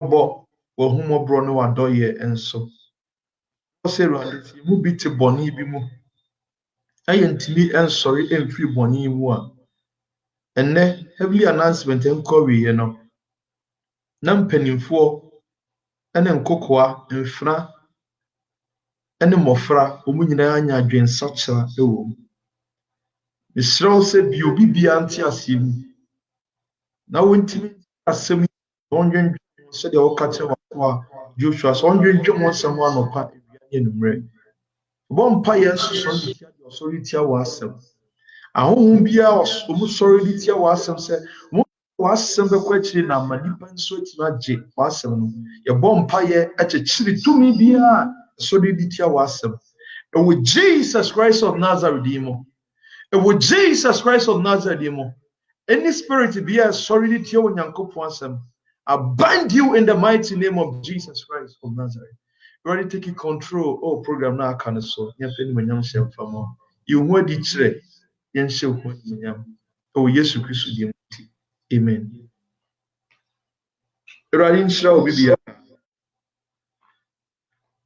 bo wo humo bro no wadoye enso say reality mu bi te boni bi mu ayentimi ensori emfiri boni mu a enne heavily announcement enkowe ye no na mpanimfo ene nkokoa mfra ene mofra omu nyina anya adwensa kyera ewo misrew se bi obi bia anti asem na wontimi asem onwen se de okache wa Joshua so onwen dwom asem anopa ewiane numre bo mpa yesu so de tia de osori tia wa asem ahohom bia omu sori de tia wa asem se mo wa asem be kwa chiri na manipa nso tima age wa asem no ye bo mpa ye akechiri tumi bia so de tia wa asem and with Jesus Christ of Nazareth imo and with Jesus Christ of Nazareth imo any spirit be a sorry to your Yankopon asem I bind you in the mighty name of Jesus Christ of Nazareth. Ready taking control. Oh, program now can so. You feel me? Nyam shem famo. You want the chre. Yen show when nyam. Oh, yes, Christ di. Amen. Ready nshira obi bia.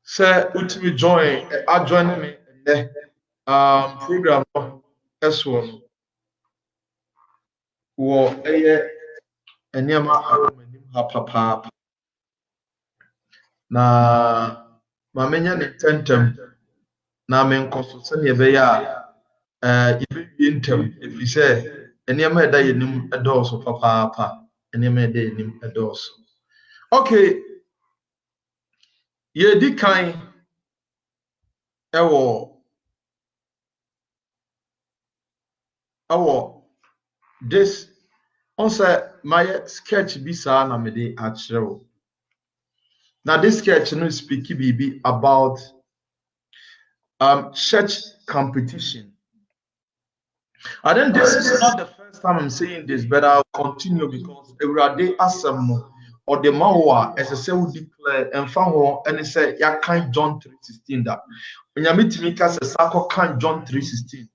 Say ultimate join. I join me in the program. As well. Wo eye enema aromanim ha papa. Na mamenya ne tentem na me nkoso se ne be ya ibewie ntem efi se enema eda yenim edoso papa enema eda yenim edoso. Okay, ye di kan ewo this on say my sketch bi sa na me dey akyerew. Now this sketch no speak bibi about church competition. I think this is not the first time I'm saying this, but I'll continue because every day asem or the mawa as I say we declare and found and it say ya kan John 3:16 that when you meet me say sako kan John 3:16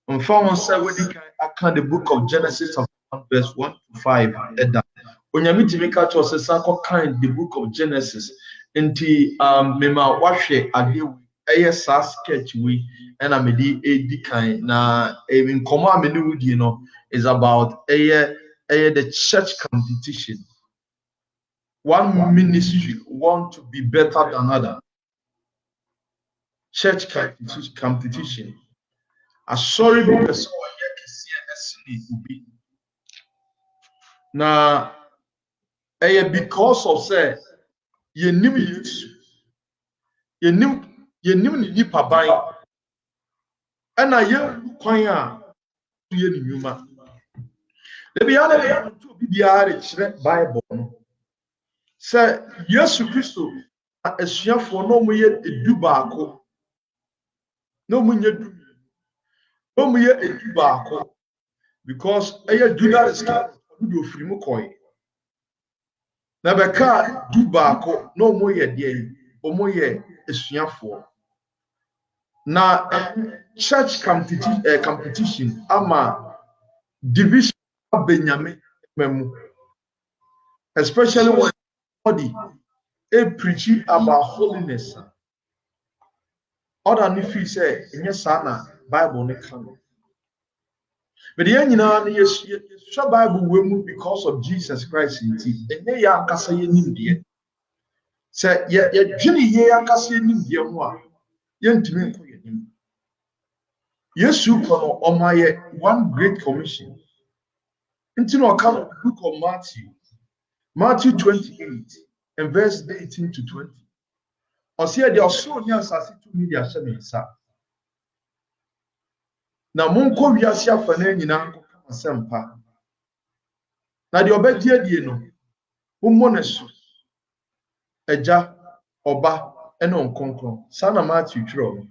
and found say we can the book of Genesis of 1 verse 1 to 5 that when you meet me catch us say sako kan the book of Genesis into mema wahwe ade ASA sketch we and I'm the kind na in common menu you know is about the church competition. One ministry want to be better than other. Church competition. A sorry because now because of say you knew you knew ni papa and I you kwanya ye ni nyuma the biara to be biara Bible no say Yesu Christo asuafo no mo ye edu baako no mo nye du no mo ye edu baako because Judas Iscariot do ofiri mu koy na beka du baako no mo ye de o mo ye asuafo na church competition ama division of Benjamin memu especially when body preaching about holiness other ni feel say enye sana Bible ne kan but the you know yes Bible we move because of Jesus Christ in ti enye ya akasa ye nim de say ye dwini ye akasa ye nim de ho a ye ntimi nko ye nim Yesu kono omaye one great commission into no account the book of Matthew 28 and verse 18 to 20 or see the also ni asase to media shemisa na monko wiase afa na nyina nkọ asempa na de obedie die no ummo ne so eja oba ene onkonkron sana Matthew twiro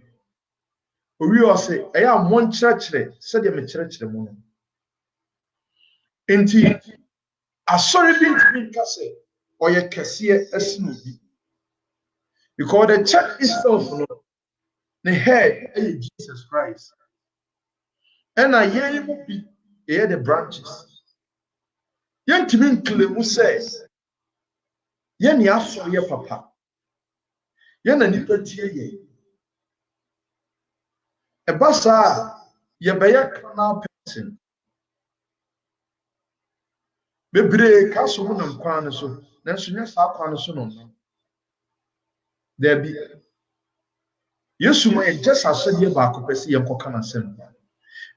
owi o se eya mon kyerɛkyerɛ sɛ de me kyerɛkyerɛ mu no enti asɔre bi ntimi nka sɛ ɔyɛ kɛseɛ asino bi because the church itself no the head is Jesus Christ and I hear mu bi the branches yɛntimi nklemu sɛ Yen ni aso ye papa. Yen na nipa tie ye. Eba saa ye be ye carnal person. Bebre ka so mu nam kwan ne so. Nanso nya saa kwan ne so no. There be Yesu mo ye just asode ba ko pese ye nkoka na sem.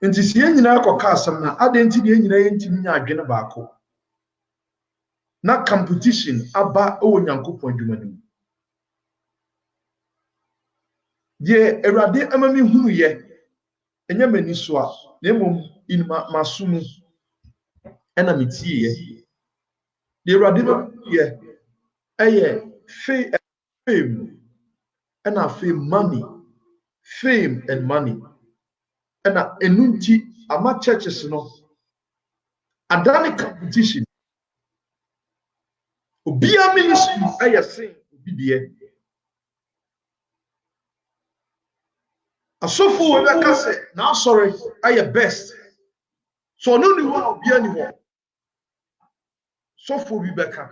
Nti si ye nyina akoka asem na adenti de ye nyina ye ntimi nya adwene ba ko. Na competition aba o Nyankopon adwuma nim. Die Awurade amami hunu ye enya mani so a na emom inma masumu ena metie ye. Die Awurade amami ye eye fame ena fame and money ena enunti ama churches no adani competition obia ministry eye sen obi de asofo we beka se na sorry eye best so no ni wa obia ni ho sofo bi beka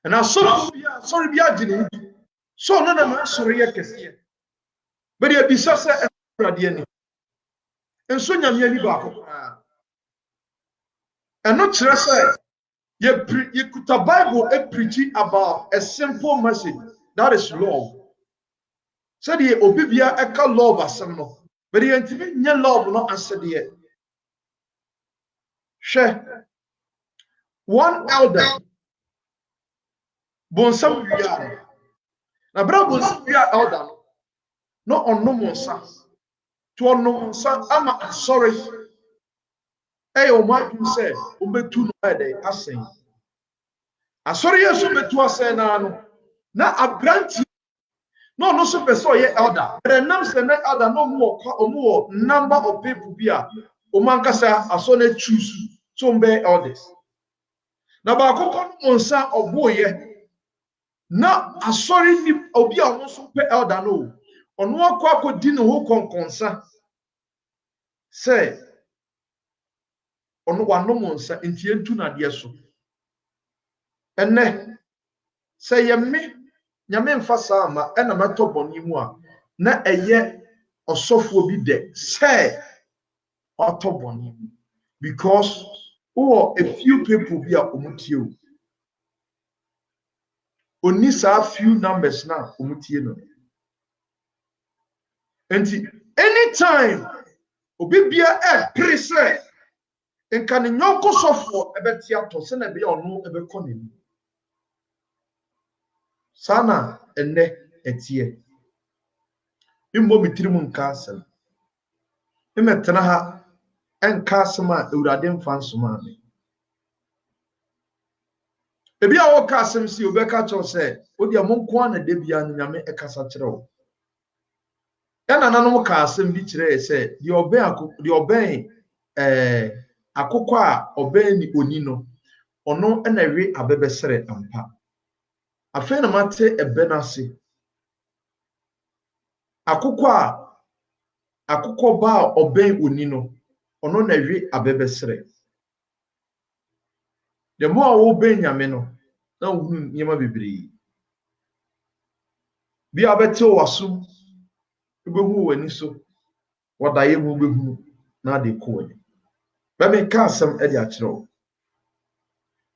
and asofo bia sorry bia gine so no na ma sorry ye kese but ye bisa se Awurade ani enso nyame ani ba ko eno kire se ye kuta Bible preaching about a simple message that is love. So the obibia eka love asem no. But the ntimi nye love no asede. Hwe one elder bonsam wia. Na bra bonsam wia elder no onno monsa. To onno monsa ama sorry. O ma dum say obetu no ede asen. Asori yesu betu asen na no. Na abranti no so person ye elder. But nam se na elder no mo number of people bia o man kasa aso na choose so mbe elders. Na ba akoko no monsa oboye na asori ni obi a won so pe elder no. Ono akodi ne ho konkonsa. Say ono wa no monsa ntie ntu na de so. Enne say ye me nyame mfa saa ma ena meto boni mu a na eye osofo bi de say otoboni because a few people be a omutie oni sa few numbers na omutie no enti anytime obi bia prese enka ne nyonko sofo ebeti ato se na be ono ebekọ ne sana enne etie imbo bitirimu nka asem imetena ha enka asem a Awurade mfa nsoma me ebi a wo ka asem si obeka cho se odi amonko na de bia no nyame ekasa kire wo yana nanom ka asem bi kire se di oben akokọ a oben ni oni no ono na we abebesere ampa afen na mate ebe na se akokọ ba oben oni no ono na we abebesere de mo a wo ben nyame no na hu nyema bebre bi abete waso ebehu wani so wadaye mu behu na de ko ni ba me ka asem e de a kire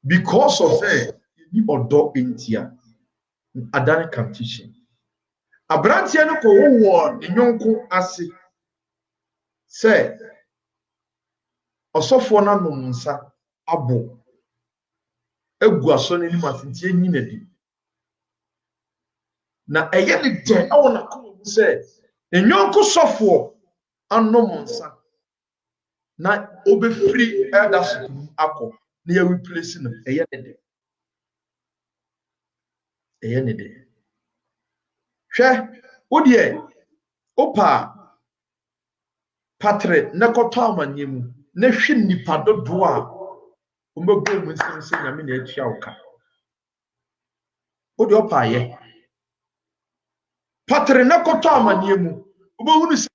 because of ni odo entia adani competition abrantie no ko wo enyonko ase se osofo na no nsa abo egu aso ne nim asentie nyi na di na eye ne de awo na ko se enyonko sofo anom nsa na obefiri eldership akọ na ye replace no eye ne de hwe wodie opa patre na koto amanye mu na hwe nipa dodo a ombego mu nsem se nyame na atua woka wodie opa ye patre na koto amanye mu obohu no se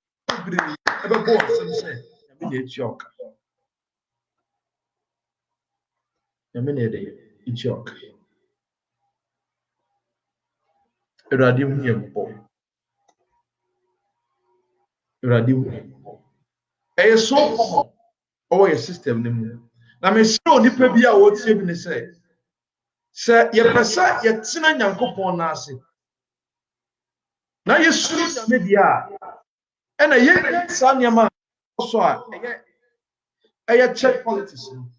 bire ebebo nsem se nyame na atua woka nyame na de atua woka Awurade hu yɛn bɔ. Awurade hu yɛn bɔ. Ɛyɛ so common ɔwɔ yɛ system no mu. Na mesrɛ onipa bi a wɔtie bi ne sɛ yɛpɛ sɛ yɛtena Nyankopɔn n'ase na yɛsuro Nyame deɛ a ɛna yɛnyɛ saa nneɛma a so a ɛyɛ check politics no.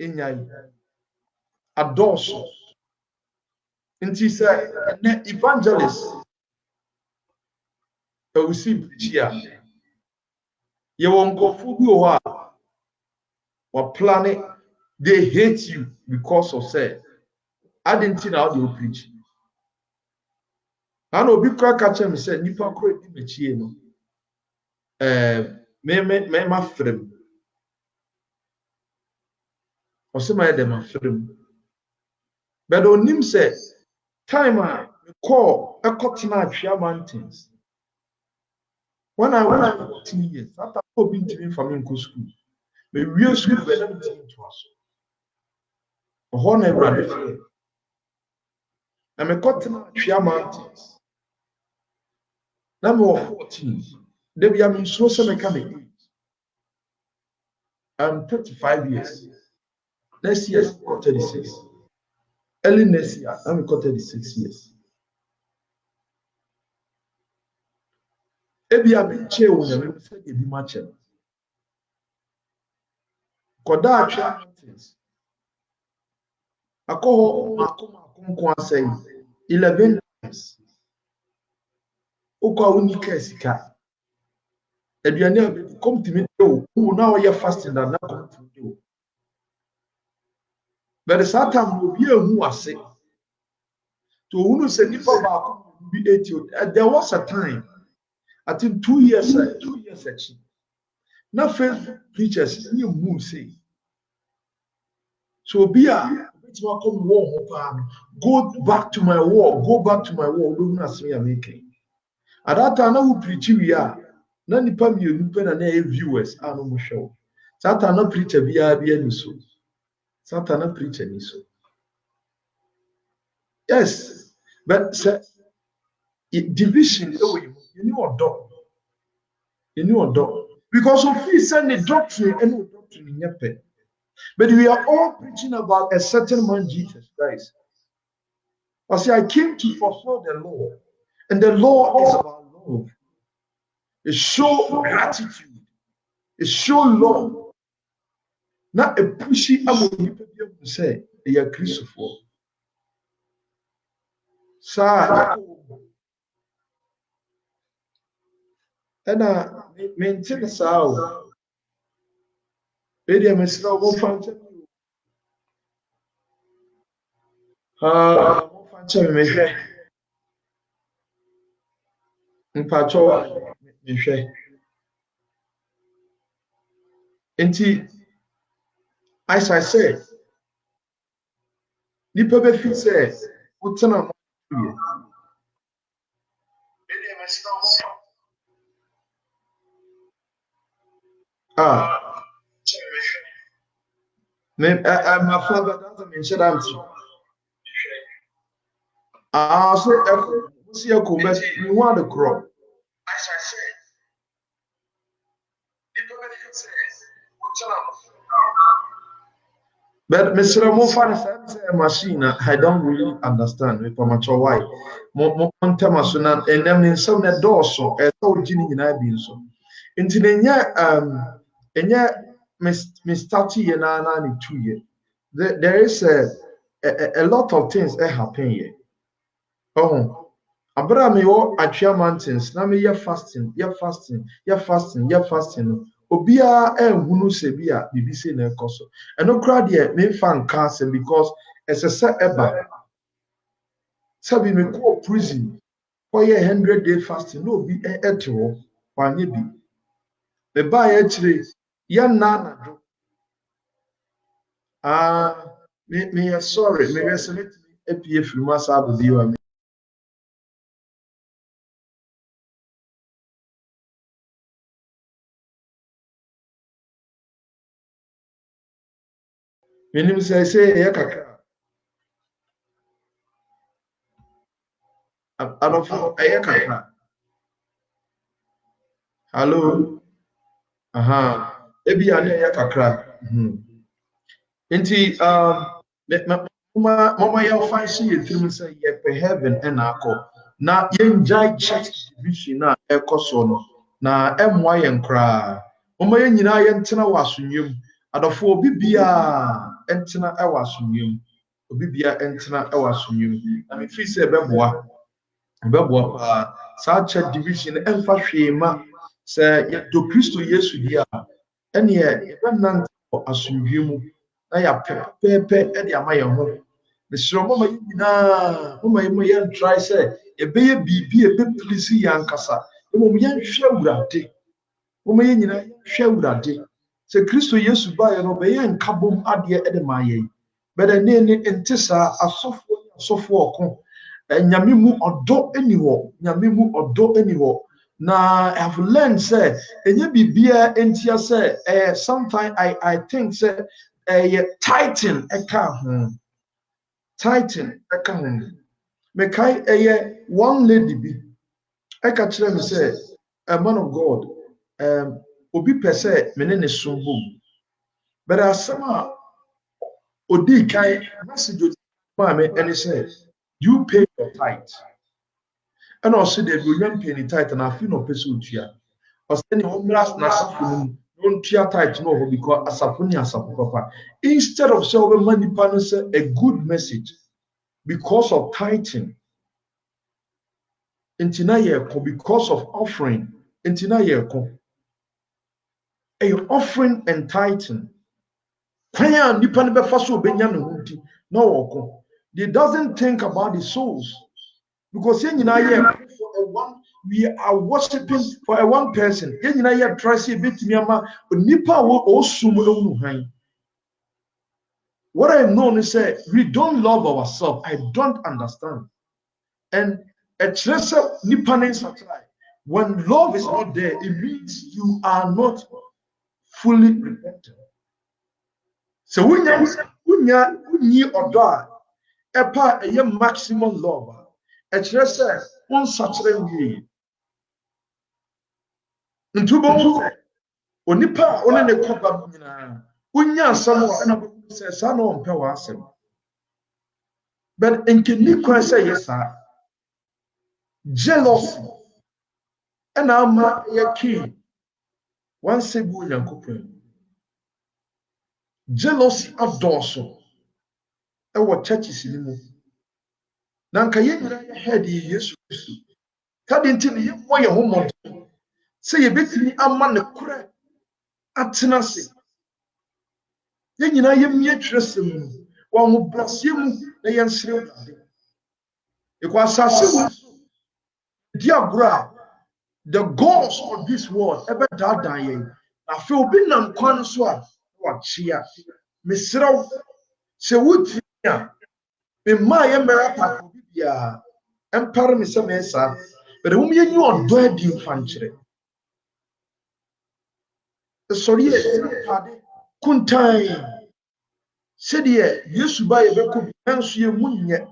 Ɛnyae adɔɔso. Nti sɛ ɛnɛ evangelist ɛwusi preachi a yɛwɔ nkurɔfoɔ bi wɔ hɔ a wɔplane they hate you because of say adenti na ɔde o preach. Ana obi kora ka kyerɛ me sɛ nipa kora di m'akyie no mɛma frɛ mu ɔsɛ ma yɛ dɛ ma frɛ mu but onim sɛ time a mekɔɔ ɛkɔtena Atwea Mountains when I was 14 years after obi ntimi mfa me nkɔ school mewie school bɛ na metimi ntoa so ɔhɔ na Awurade frɛ na mekɔtena Atwea Mountains na mewɔ 14 dabi a mensuro sɛ meka me age. I'm 35 years. Next year, I got 36. Early next year, I'm got 36 years. Ebi a been chair when you said you be much. Koda Atwea Mountains. Akɔ say 11 times. Okwa unika sika. Aduane a come to me do. Now you're fasting and now come to do. But the same time will be a who was sick. To who say nipa ba be 80. There was a time. I think 2 years actually. Now Facebook preachers you move say. So be a come war go back to my war, go back to my war. Don't ask me I'm making. At that time, I will preach we are. Na nipa mi onipa na na viewers a no mo show. Satan na preacher bi any so. Satan na preacher ni so. Yes, but say division you know dog. You know dog. Because of he send the doctrine and doctrine in your pen. But we are all preaching about a certain man, Jesus Christ. I say, I came to fulfill the law. And the law is about love. It show gratitude. It show love. Not a pushy people say, they are Christopher. Sir, and I maintain a sow. Maybe I'm a slow function. Function measure. In patrol, measure. As I said, nipa be fi say, utana mo ye. Ah, I'm a father that I'm in Shadam. Ah, so see a comment, we want to grow. As I said, but Mr. Mofan machine, I don't really understand with Pamacho why. Montamasuna and them in some that dorsal as old Ginny in Ibinso. Into the and yet, Miss Tati and I 2 years. There is a lot of things that happen here. Oh, Abraham, you Atwea Mountains, na me ye fasting. Obia ehunu se bia bibi se na ekoso. Eno kra de me fan cancer because esese eba. Sabi me ko prison. For ye 100-day fasting, no be eto wanye bi. Me ba ye chire ya na do. Me sorry, me resonate apie firi masa abodi wa me. Menim say ye kakra. Adofo eye kakra. Hello. Aha. Ebi ane eye kakra. Nti mama ya fa shi yetirim say ye pe heaven na akọ. Na yenjai church division na ekoso no. Na emwa yen kra. Mama ye nyina ye ntena wasonwem. Adofo obi bia entena e wasonwem. Obi bia entena e wasonwem. Na me fi say beboa. Beboa pa sa church division emfa hwema say ye do Kristo Yesu dia. Ene ye benant asomdwe mu na ya pepepe e de ama ye ho mesro mama yi nyina mama yi mo ye try say e be ye bibi e be please yankasa e mo ye hwe awurade mama yi nyina hwe awurade se Kristo Yesu ba ye no be ye nkabom ade e de ma ye beda ne ntisa asofo oko nyame mu odo eni ho nyame mu odo eni ho na I have learned say enye bibia entia say sometimes I think say titan eka ho titan eka ho me kai one lady bi eka kire me say a man of God obi pese me ne sumbo but asama odi kai message ma me any say you pay your tithe and also there be nyam pay ni tithe na afi no pese otua Osteni omras na safu don't tia tight no because asafuni asafu papa. Instead of saying money pan say a good message because of tithing. Intina yeko because of offering. Intina yeko. A offering and tithing. Kwanya nipa ne befa so obenya ne hunti no woko. They doesn't think about the souls. Because we are worshiping for a one person. What I know is that we don't love ourselves. I don't understand. And when love is not there, it means you are not fully repentant. So when you are a maximum love, one saturday ntubo onipa one ne koba nyina unya asam wa na say sa no mpe wa asem but nke ni kwa say yesa jealousy and ama ya ki one say bu nyankopon jealousy adoso e wo churches ni mu na nka ye nyina ya head Yesu Kristo ka de nti ye mo ye ho mo say ye betimi ama ne kura atena se ye nyina ye mie tresem no wa ho brase mu na ye nsere ade ekwasase diabra the gods of this world ever die ye na fe obi nam kwan so a wa chia mesrew se wutia me ma ye mera pa obi bia empare me se me sa but wo me nyi odo adi mfankyere sorry e pade kuntai se de Yesu ba ye beko bi enso ye munye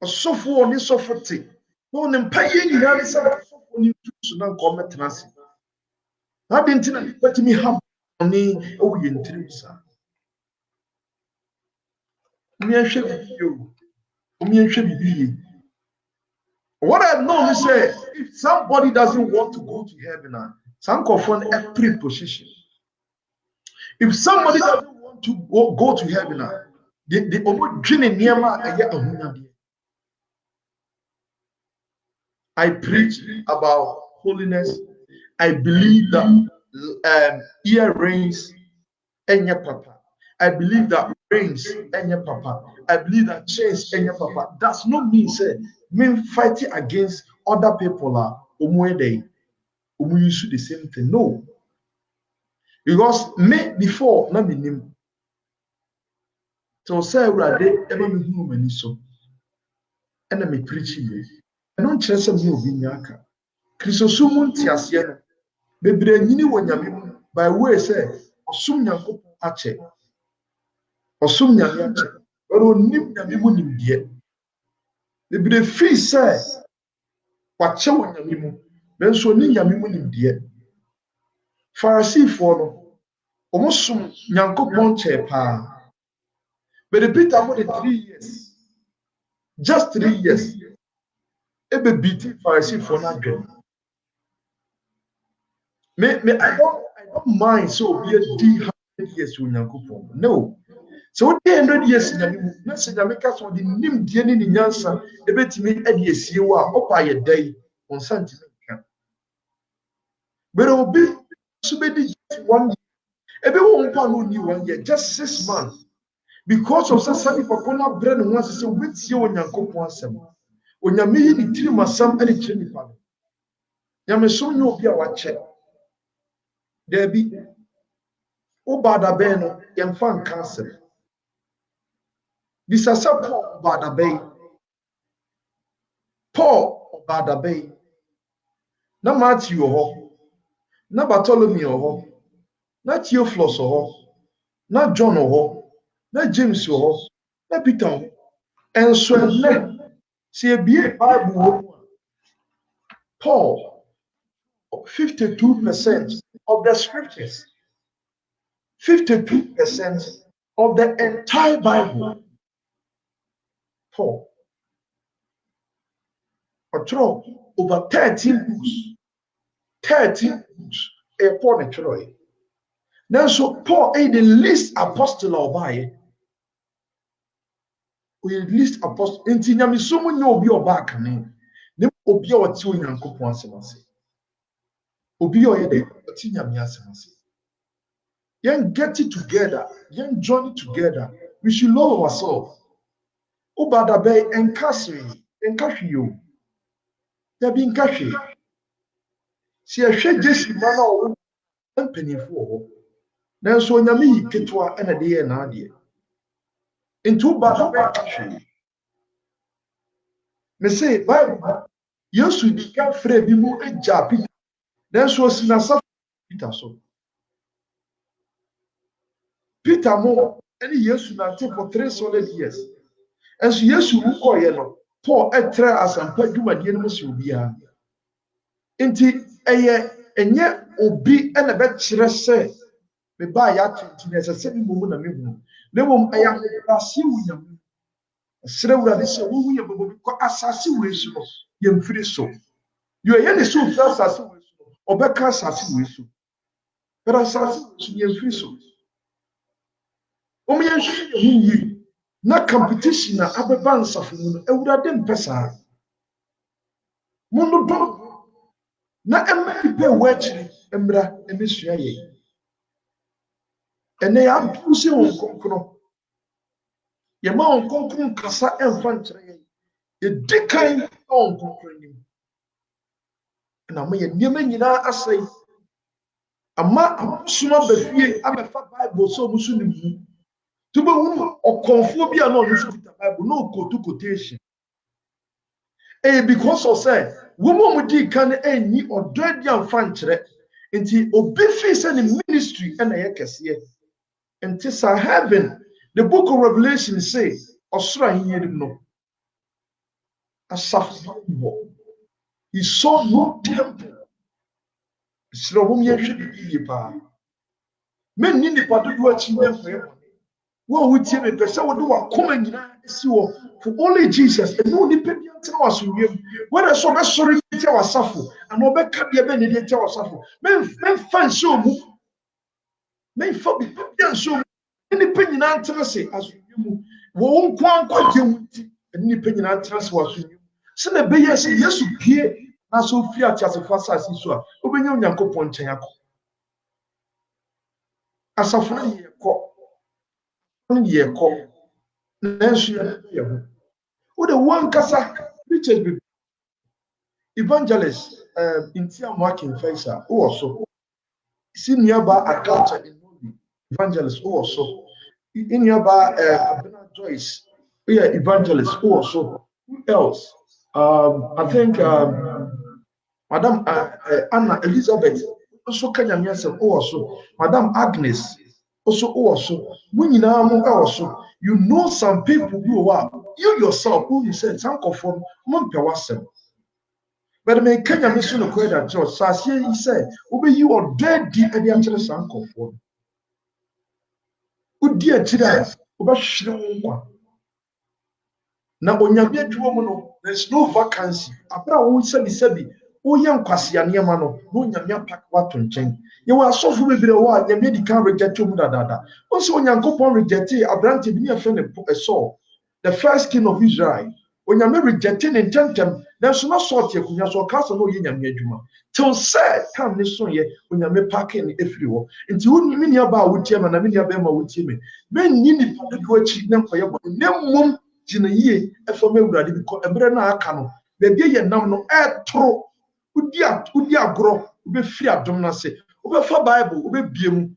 osofo oni sofote no ne mpa ye nyina ne se osofo ni tusu na nko metena se na de ntina patimi ha oni o ye ntiri sa mi ehwe video mi ehwe bibi what I know is say if somebody doesn't want to go to heaven some confront a pre-position if somebody doesn't want to go to heaven the omo dwene niema eye ahunyade I preach about holiness. I believe that earrings enya papa. I believe that rings enya papa. I believe that chains enya papa. Does not mean say me fighting against other people are umwede used the same thing. No. Because me before na minim. So say urade eba me hu mani so. And me preach here. I don't chase me obi nyaka. Kristosumu ntiasie no bebre nyini wo nyame mu by way say osum nyankopon ache osum nyame ache oro nim nyame mu nim de Ebi de feel say wache wo nyame mu. Benso ni nyame mu nimdeɛ. Pharisee-foɔ no, wɔn som Nyankopɔn kyɛɛ paa. But Peter mo de 3 years, just 3 years, ebe beat Pharisee-foɔ no adwene. I don't mind so be a D 100 years with Nyankopɔn. No. So 100 years nyame mu, na sɛ nyame ka so de nimdeɛ ne ne nyansa ebetumi ade asie wo a ɔpa yɛ dai on santime ka. But obi so be just 1 year. Ebe wo mpa no ni 1 year, just 6 months. Because of sasani pakona brɛ ne ho asese obetie wo Nyankopɔn asɛm. Onyame yi ne tiri masam ane kyerɛ nipa no. Nyame so nye obi a wakyɛ. Debi ubada bɛn no yɛmfa nka asɛm. Bisasa Paul ubada bɛn. Paul ubada bɛn. Na Matthew wɔ hɔ. Na Bartholomew wɔ hɔ. Na Theophilus wɔ hɔ. Na John wɔ hɔ. Na James wɔ hɔ. Na Peter wɔ hɔ. Ɛnso ɛnnɛ sɛ ebie Bible wɔ mu a Paul 52% of the scriptures, 52% of the entire Bible. Paul, over 13 books. 13 books. Paul and now, so Paul is the least apostle of Bible. We least apostle. Inti nyami somo nyobi obaka ne. Ne obi a wati onyankopon asemase. Obi o ye de wati nyami asemase. Yen get it together, yen join it together. We should love ourselves. Ubada be enkasri yo. Ya bi enkasri. Si ehwe Jesu mana o mpanifo ho. Nanso nyame yi ketwa ena de ye na ade. Into ubada be enkasri. Me say Bible Yesu di ka frɛ bi mu agya Peter. Nanso sinasa Peter so. Peter mo any Yesu na take for 3 solid years. And so Yesu wu ko ye no Paul etre asampa dwumadie no so bia. Enti enye obi na be kyerɛ sɛ me ba ya tinti na sɛ me mu na me hu. Na mom aya asi wunyam. Sere wurade sɛ wo hu ye bobo ko asase we su no ye mfiri so. Yo ye ne so asase we su no obɛka asase we su. But asase we su ye mfiri so. Omo ye hwe ye hu yi. Na competition na abeba nsafo mu no ewurade mpesa. Mundo do na emma ibe wachiri emra emesua ye. Ene ya abuse won konkro. Ye ma won konkro kasa emfa nkyere ye. Ye dikan won konkro nim. Na mo ye niema nyina asai. Ama abusuma bafie abefa Bible so musu nim mu. Tuba wonu okonfo bi a na onu fit Bible no quotation. Because of say woman di kan enyi odo di amfa nkyere. Nti obi fi say the ministry na ye kese. Nti sa heaven, the book of Revelation say osoro ahiye no. Asafo. He saw no temple. Sro hom ye hwe bi pa. Men ni nipa dodo achi na wo wutie me pese wo do wakoma nyina esi wo for only Jesus and no nipa bi antena wasowiem whether so be sorry tie wasafo and obeka bia be ne die tie wasafo men fan show mu men fa bi show nipa nyina antena se asowiem wo nko anko gye wuti nipa nyina antena se wasowiem se na be yes Yesu pie na so fi atiasefo asase so a obenya onyankopon nkyɛn akɔ asafo na ye kɔ ye kɔ nanso ye ho wo de one kasa preachers evangelist Intia Markin Faisa who also senior ba accountant in evangelist who also in your bar Abena Joyce evangelist who also who else I think Madam Anna Elizabeth also Kenya who also Madam Agnes also also you know some people who are you yourself who you said some conform but me Kenya me so no kweda church sasie yi say obe yi oda di ade a kire some conform udi a kire obe hwere nkwa na onyame adwuma mu no there's no vacancy abra wo sabi wo yɛ nkwasea nneɛma no na onyame apak wato nkyɛn yɛwɔ asɔfo bebree wɔ a nyame di kan reject mu dadaada ɔsɛ onyankopɔn reject aberante bi ne yɛfrɛ ne Saul the first king of Israel onyame reject ne ntɛntɛm nanso na Saul te akonnwa so ɔka sɛ na ɔyɛ nyame adwuma till sɛ time ne so yɛ onyame pake ne efiri hɔ nti wo me nua ba a wotie ma na me nua bɛma wotie me menni nipa dodo akyi ne nkɔyɛ bɔ ne mmom gyina yie ɛfam awurade bi kɔ mmerɛ no a aka no baabi yɛ nam no ɛtoro udi agorɔ wobɛfiri adom no ase wobɛfa bible wobɛbie mu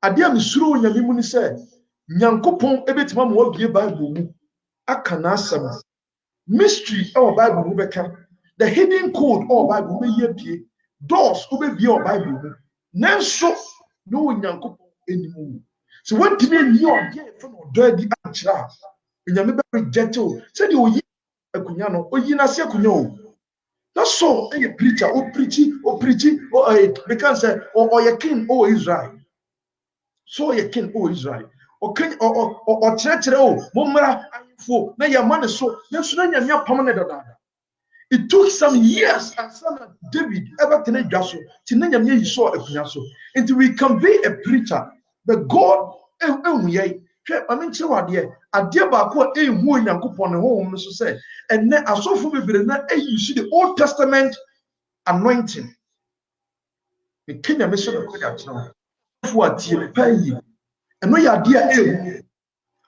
adeɛ a mesuro onyame mu ne sɛ nyankopɔn ɛbɛtumi ama wabie bible mu aka n'asɛm mystery ɛwɔ bible mu bɛka the hidden code ɛwɔ bible wobɛyi apie doors wobɛbie wɔ bible mu nanso ne wɔ nyankopɔn anim wu sɛ wontumi anyi ɔdeɛ yɛfɛ no ɔdɔ adi ankyerɛ a onyame bɛ reject o sɛdeɛ oyi akonnwa no oyi n'ase akonnwa o that's so a preacher o preachy because or king o Israel so a king o Israel o king or church o momra ayfo na ya man so na so na nyame apam na dada it took some years and some David ever tene dwaso ti na nyame yi so akonnwa so until we can be a preacher but God ehuyai I mean, adeɛ baako a ehu onyankopɔn ne honhom no so sɛ ɛnɛ asɔfo bebree na use the Old Testament anointing me Kenya me so no kwada kyerɛ asɔfo atie me pa yi ɛno yɛ adeɛ a ehu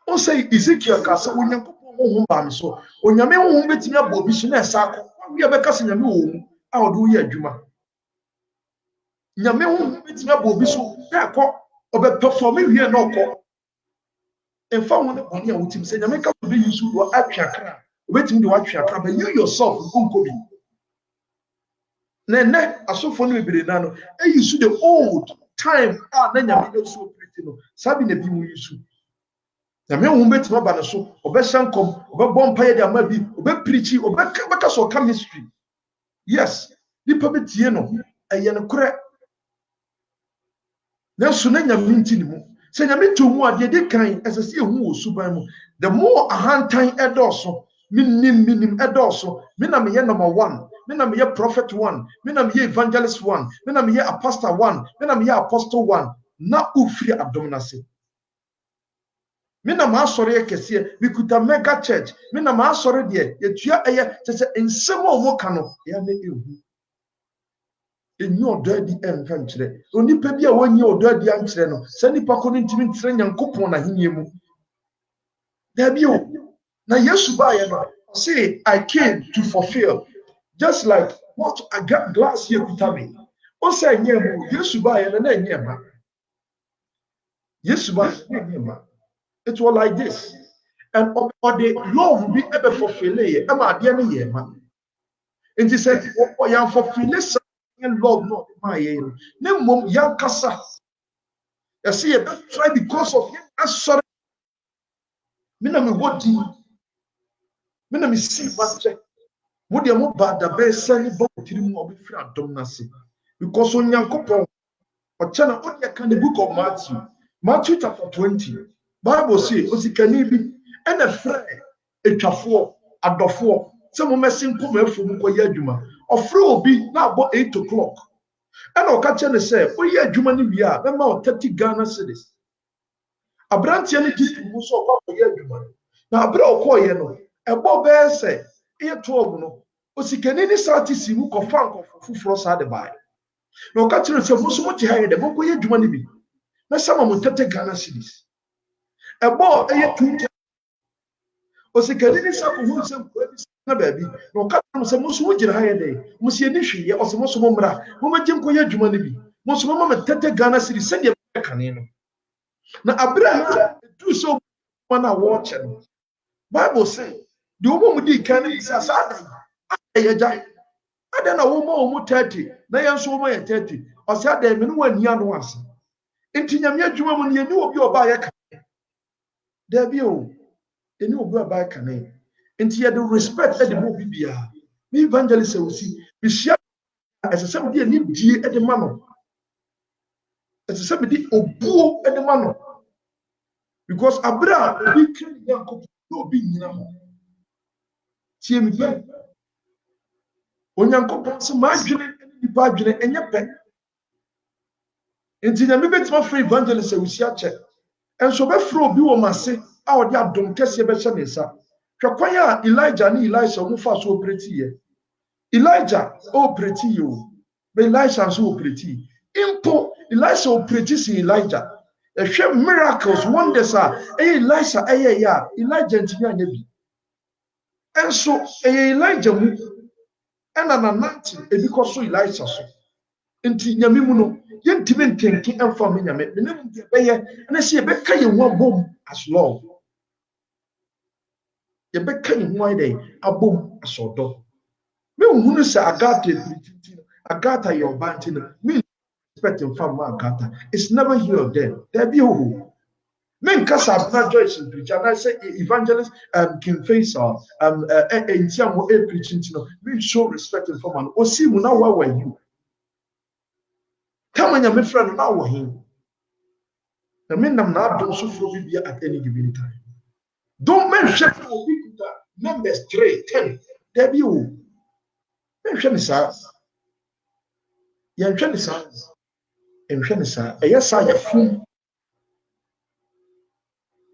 o sɛ Ezekiel ka sɛ onyankopɔn honhom ba me so onyame honhom betumi abɔ obi so na ɛsa akɔ wi abɛka sɛ nyame wɔ mu a ɔde woyɛ adwuma nyame honhom betumi abɔ obi so na akɔ ɔbɛperform wie na ɔkɔ in fact, one of the team said, "Jamaica will be used to atwakra. Waiting to atwakra, but you yourself won't go in." Nene, asofo no be nano. E use the old time. Na nyame so pretty no. Sabi na bi mu use. Nyame wo betima ba no so. Obeshankom, obebom paye de ama bi, obepreachi, obeka so chemistry. Yes, nipa betie no. Eye no kore. Na so na nyame nti ni mu. Say nyame to mu ade de kan esese ehu wo suban mu the more ahantan edoso minim edoso me na me ye number 1 me na me ye prophet 1 me na me ye evangelist 1 me na me ye apostle 1 me na me ye apostle 1 na ufiri adom na se me na ma asore ye kese we kuta mega church me na ma asore de yetua eye sese ensem o mo ka no ya na ehu enyi odo adi enka nkyere onipa bi a wonyi odo adi ankyere no sɛ nipa ko no ntimi nkyere nyankopɔn na henie mu da bi o na Yesu ba ye no say I came to fulfill just like what I got glass here kuta me o say nyɛ mu Yesu ba ye no na nyɛ ma Yesu ba na nyɛ ma it was like this and or the love bi ebe fulfill ye ma ade no ye ma nti sɛ o ya fulfill love not my name mom young kasa you see a try because of him sorry me na me wodi me na me see what mo de mo ba da be sani ba tiri mu obi fira dom na se because onyankopon o chana o de kan the book of Matthew chapter 20 Bible say osikani bi ena frɛ etwafo adɔfo sɛ mo mesin ko mafu mo kɔ yɛ adwuma ofre obi na abɔ 8 o'clock and okache ne say oyi adwuma ne wie a bema o 30 Ghana cedis abrantie ne gitu mu so okwa oyi adwuma na abra okoye no ebo be se e 12 no osikani ni satisi mu ko fa nkofo fufuro sa de bai na okache ne say muso mo ti ha ye de mo koyi adwuma ne bi na sama mo 30 Ghana cedis ebo e 2 osikani ni sa ko hu se ko bi na baabi na okache se muso mo gira ha ye de mo se ni hwe ye o se muso mo mra mo ma gye koyi adwuma ne bi muso mo ma 30 Ghana cedis se de kane no na abra do so na watch no Bible say the woman di kan is asada ayaja ada na woman o mu 30 na yan so mo 30 o say ada me no wani ano ase Enti nyame adwuma mu ne ni obi oba yɛ ka. Da bi o. Eni obi oba yɛ ka ne. Enti ye the respect e de mo bibia. Me evangelist e wosi. Me hia ɛsɛ me de ani die e de ma no. Ɛsɛ me de obuo e de ma no. Because abra obi kan Yankopɔn no obi nyina ho. Tie me pɛ. Onyankopɔn se ma adwene nipa adwene enye pɛ. Enti nyame betima free evangelist e wosi akyɛ. Enso be free obi wo mase a ɔde adom kɛse be hyɛ ne nsa. Hwɛ kwan a Elijah ne Elisha wo fa so operate ye. Elijah operate ye o. Be Elisha so operate. Impo Elisha operate si Elijah. Ehwɛ miracles wonders a Elisha ya Elijah ntimi anya bi. Enso Elijah mu ɛna na nanti ebi kɔ so Elisha so. Nti nyame mu no yentimi nkenke emfa me nyame. Me nem de bɛyɛ na se yɛbɛka yɛn ho abom as love. Yɛbɛka yɛn ho ayɛ abom as ɔdɔ. Me nhunu sɛ Agatha yɛ ɔba nti no me respect mfa ma Agatha. It's never here or there. There be who. Me nkasa Abna Joyce preach and I say evangelist King Faisal ntia mo preaching no me show respect mfa ma no. Osi mu na wa you. Come on, your friend now were him. The men nam na don't so for be at any given time. Don't mention numbers 3, 10. There be who. Mention this. You mention this. Mention this. Yes, I have.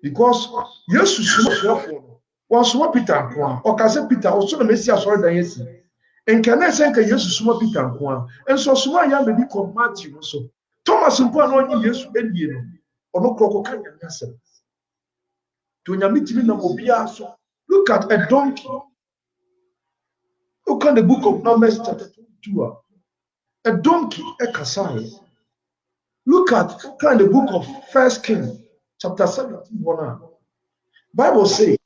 Because yes, you was what Peter or Casa Peter also the Messiah sorry than yes. And can I say yes, small Peter and so small young baby called Matthew so. Thomas and Paul only yes, or no croco can answer. To your meeting so look at a donkey. Look at the book of Numbers chapter 22. A donkey, a kasai. Look at the book of First King chapter 17. Bible say,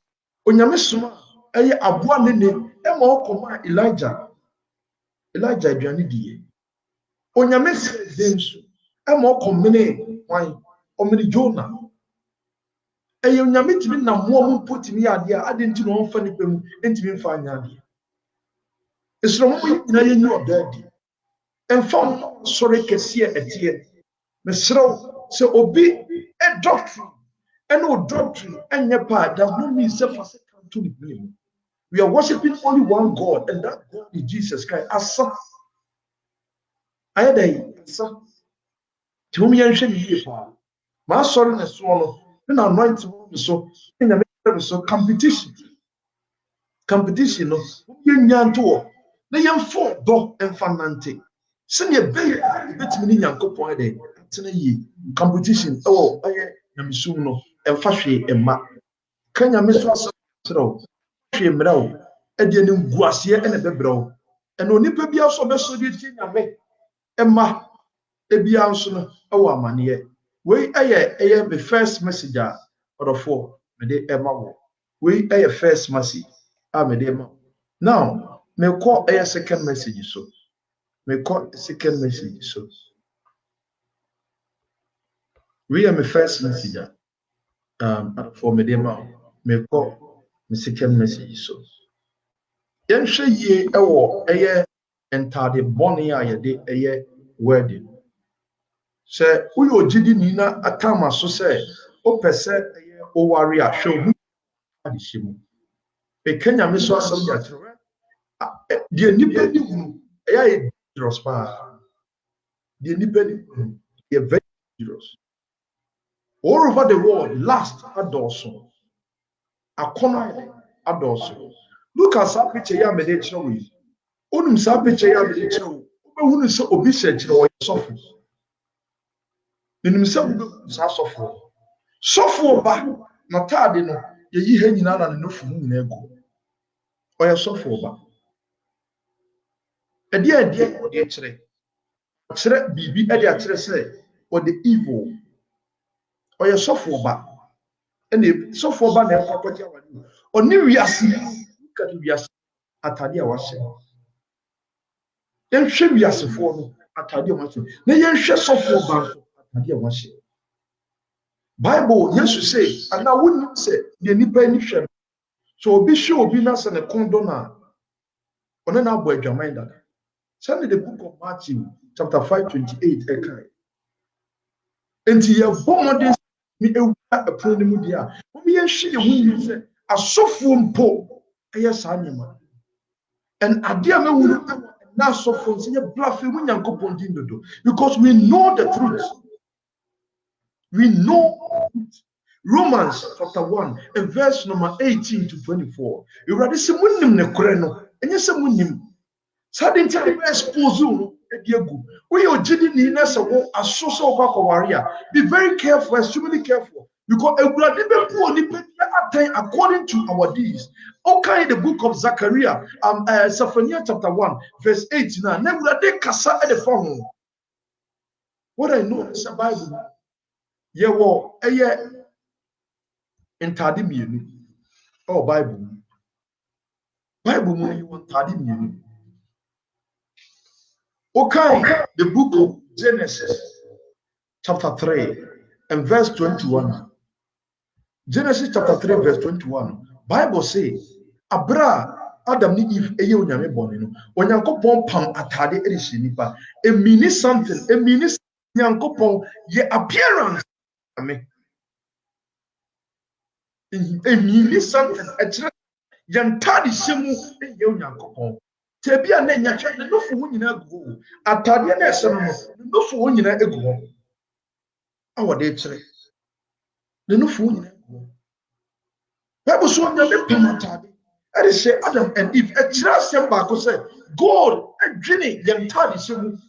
Onyamesuma, eye abua nene, ema okoma Elijah aduane die. Onyamese demsu, ema okomene wan, omene Jonah. Eye onyame timi na mo mu potimi ade a ade nti no onfa nipa mu entimi mfa anya ade. Esro mo nyina ye nyu odadi. Emfa mo sore kese etie. Mesro se obi a doctrine and no doctrine and your part does not mean self as to the blame. We are worshiping only one God, and that God is Jesus Christ. Asa ayedai asa tumi yenhwe ni pa. Ma sorry na so no na anoint me so na me so competition no yenya nto na yemfo do emfa nante. Sene be betimi ni Nyankopon ade tena yi competition aye nyamesum no emfa hwe emma kanya me so asem tro hwe mra o ade ne nguase ene bebra o ene onipa bia so be so de tie nyame emma ebia nso no amane we aye me first message a odofo me de emma wo we aye first message a me de emma now me call aye second message so me call second message so we are my first message for me dema me call me second message so yen hwe ye ewo eye entade boni a ye de eye wedding se uyo gidi ni na atama so se o pese eye o ware a hwe hu ade hyemu e kenya me so asam ya tire de nipa ni hu eye dangerous pa de nipa ni hu e very dangerous all over the world last adults akona adults. Look at some picture ya me dey show we. Onum some picture ya me dey show. Obehunu se obi search no sofo. Nenim se obi sa sofo. Sofo ba na taade no ye yi ha nyina na ne nofu mu nyina ego. Oya sofo ba. Ade o de kire. Kire bibi ade a kire se o de evil. Oya sofo ba. Ene sofo ba na ekwakwati awani. Oni wiase ka wiase atade a wahye. Yen hwe wiasefo no atade a wahye. Na yen hwe sofo ba atade a wahye. Bible, yes, you say, and I wouldn't say the nipa nation. So be sure be not send a condona on an outboy Jamaica. Send me the book of Matthew, chapter 5:28. And here, bomb me a preliminary. We are she who say a soft po, yes, animal. And Adia me would not so from say bluff when you go do because we know the truth. We know Romans chapter 1 and verse number 18 to 24. You ready? Say munim ne koreno. Enye se munim. Sade nti be expose no e egu. We o gidi ni na se wo asoso kwa kware. Be very careful, extremely careful. Because Ewurade be po ni pe attain according to our deeds. Okay, the book of Zechariah, Zephaniah chapter 1, verse 8 now. Ewurade kasa e de fa ho. What I know is the Bible. Ye wo eye ntade mienu. Oh, Bible mu you want ntade mienu. Okay, the book of Genesis chapter 3 and verse 21. Genesis chapter 3 verse 21. Bible say Abra Adam ni Eve eye onyame bone no. Onyankopon pam atade edihye nipa. It means something. It means Nyankopon ye appearance. Amen. It means something. Yantade shemu eye Onyankopon. Tebia na nya hwe no fo nyina gu. Atade na esem no fo nyina egu. Awode kire. No fo nyina egu. Bible so nyame pamatade. And say Adam and Eve a trust back say God adwene yantade shemu.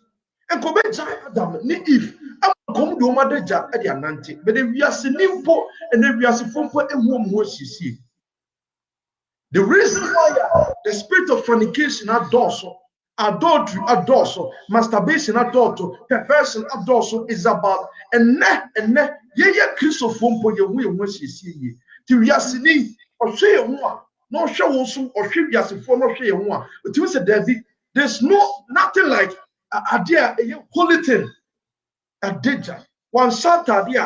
Enko be jai Adam ni Eve am do ma deja e dia nante. But the wiase nimpo and the wiase fompo ehu mo sisi. The reason why the spirit of fornication adorso, adultery adorso, masturbation adorso, perversion adorso is about and ye Christopher ye we sisi. Ti wiase ni ohwe ye ho no hwe wo so ohwe wiase fo no hwe ye ho a. Ti say David, there's nothing like a holy thing. A danger. One Saturday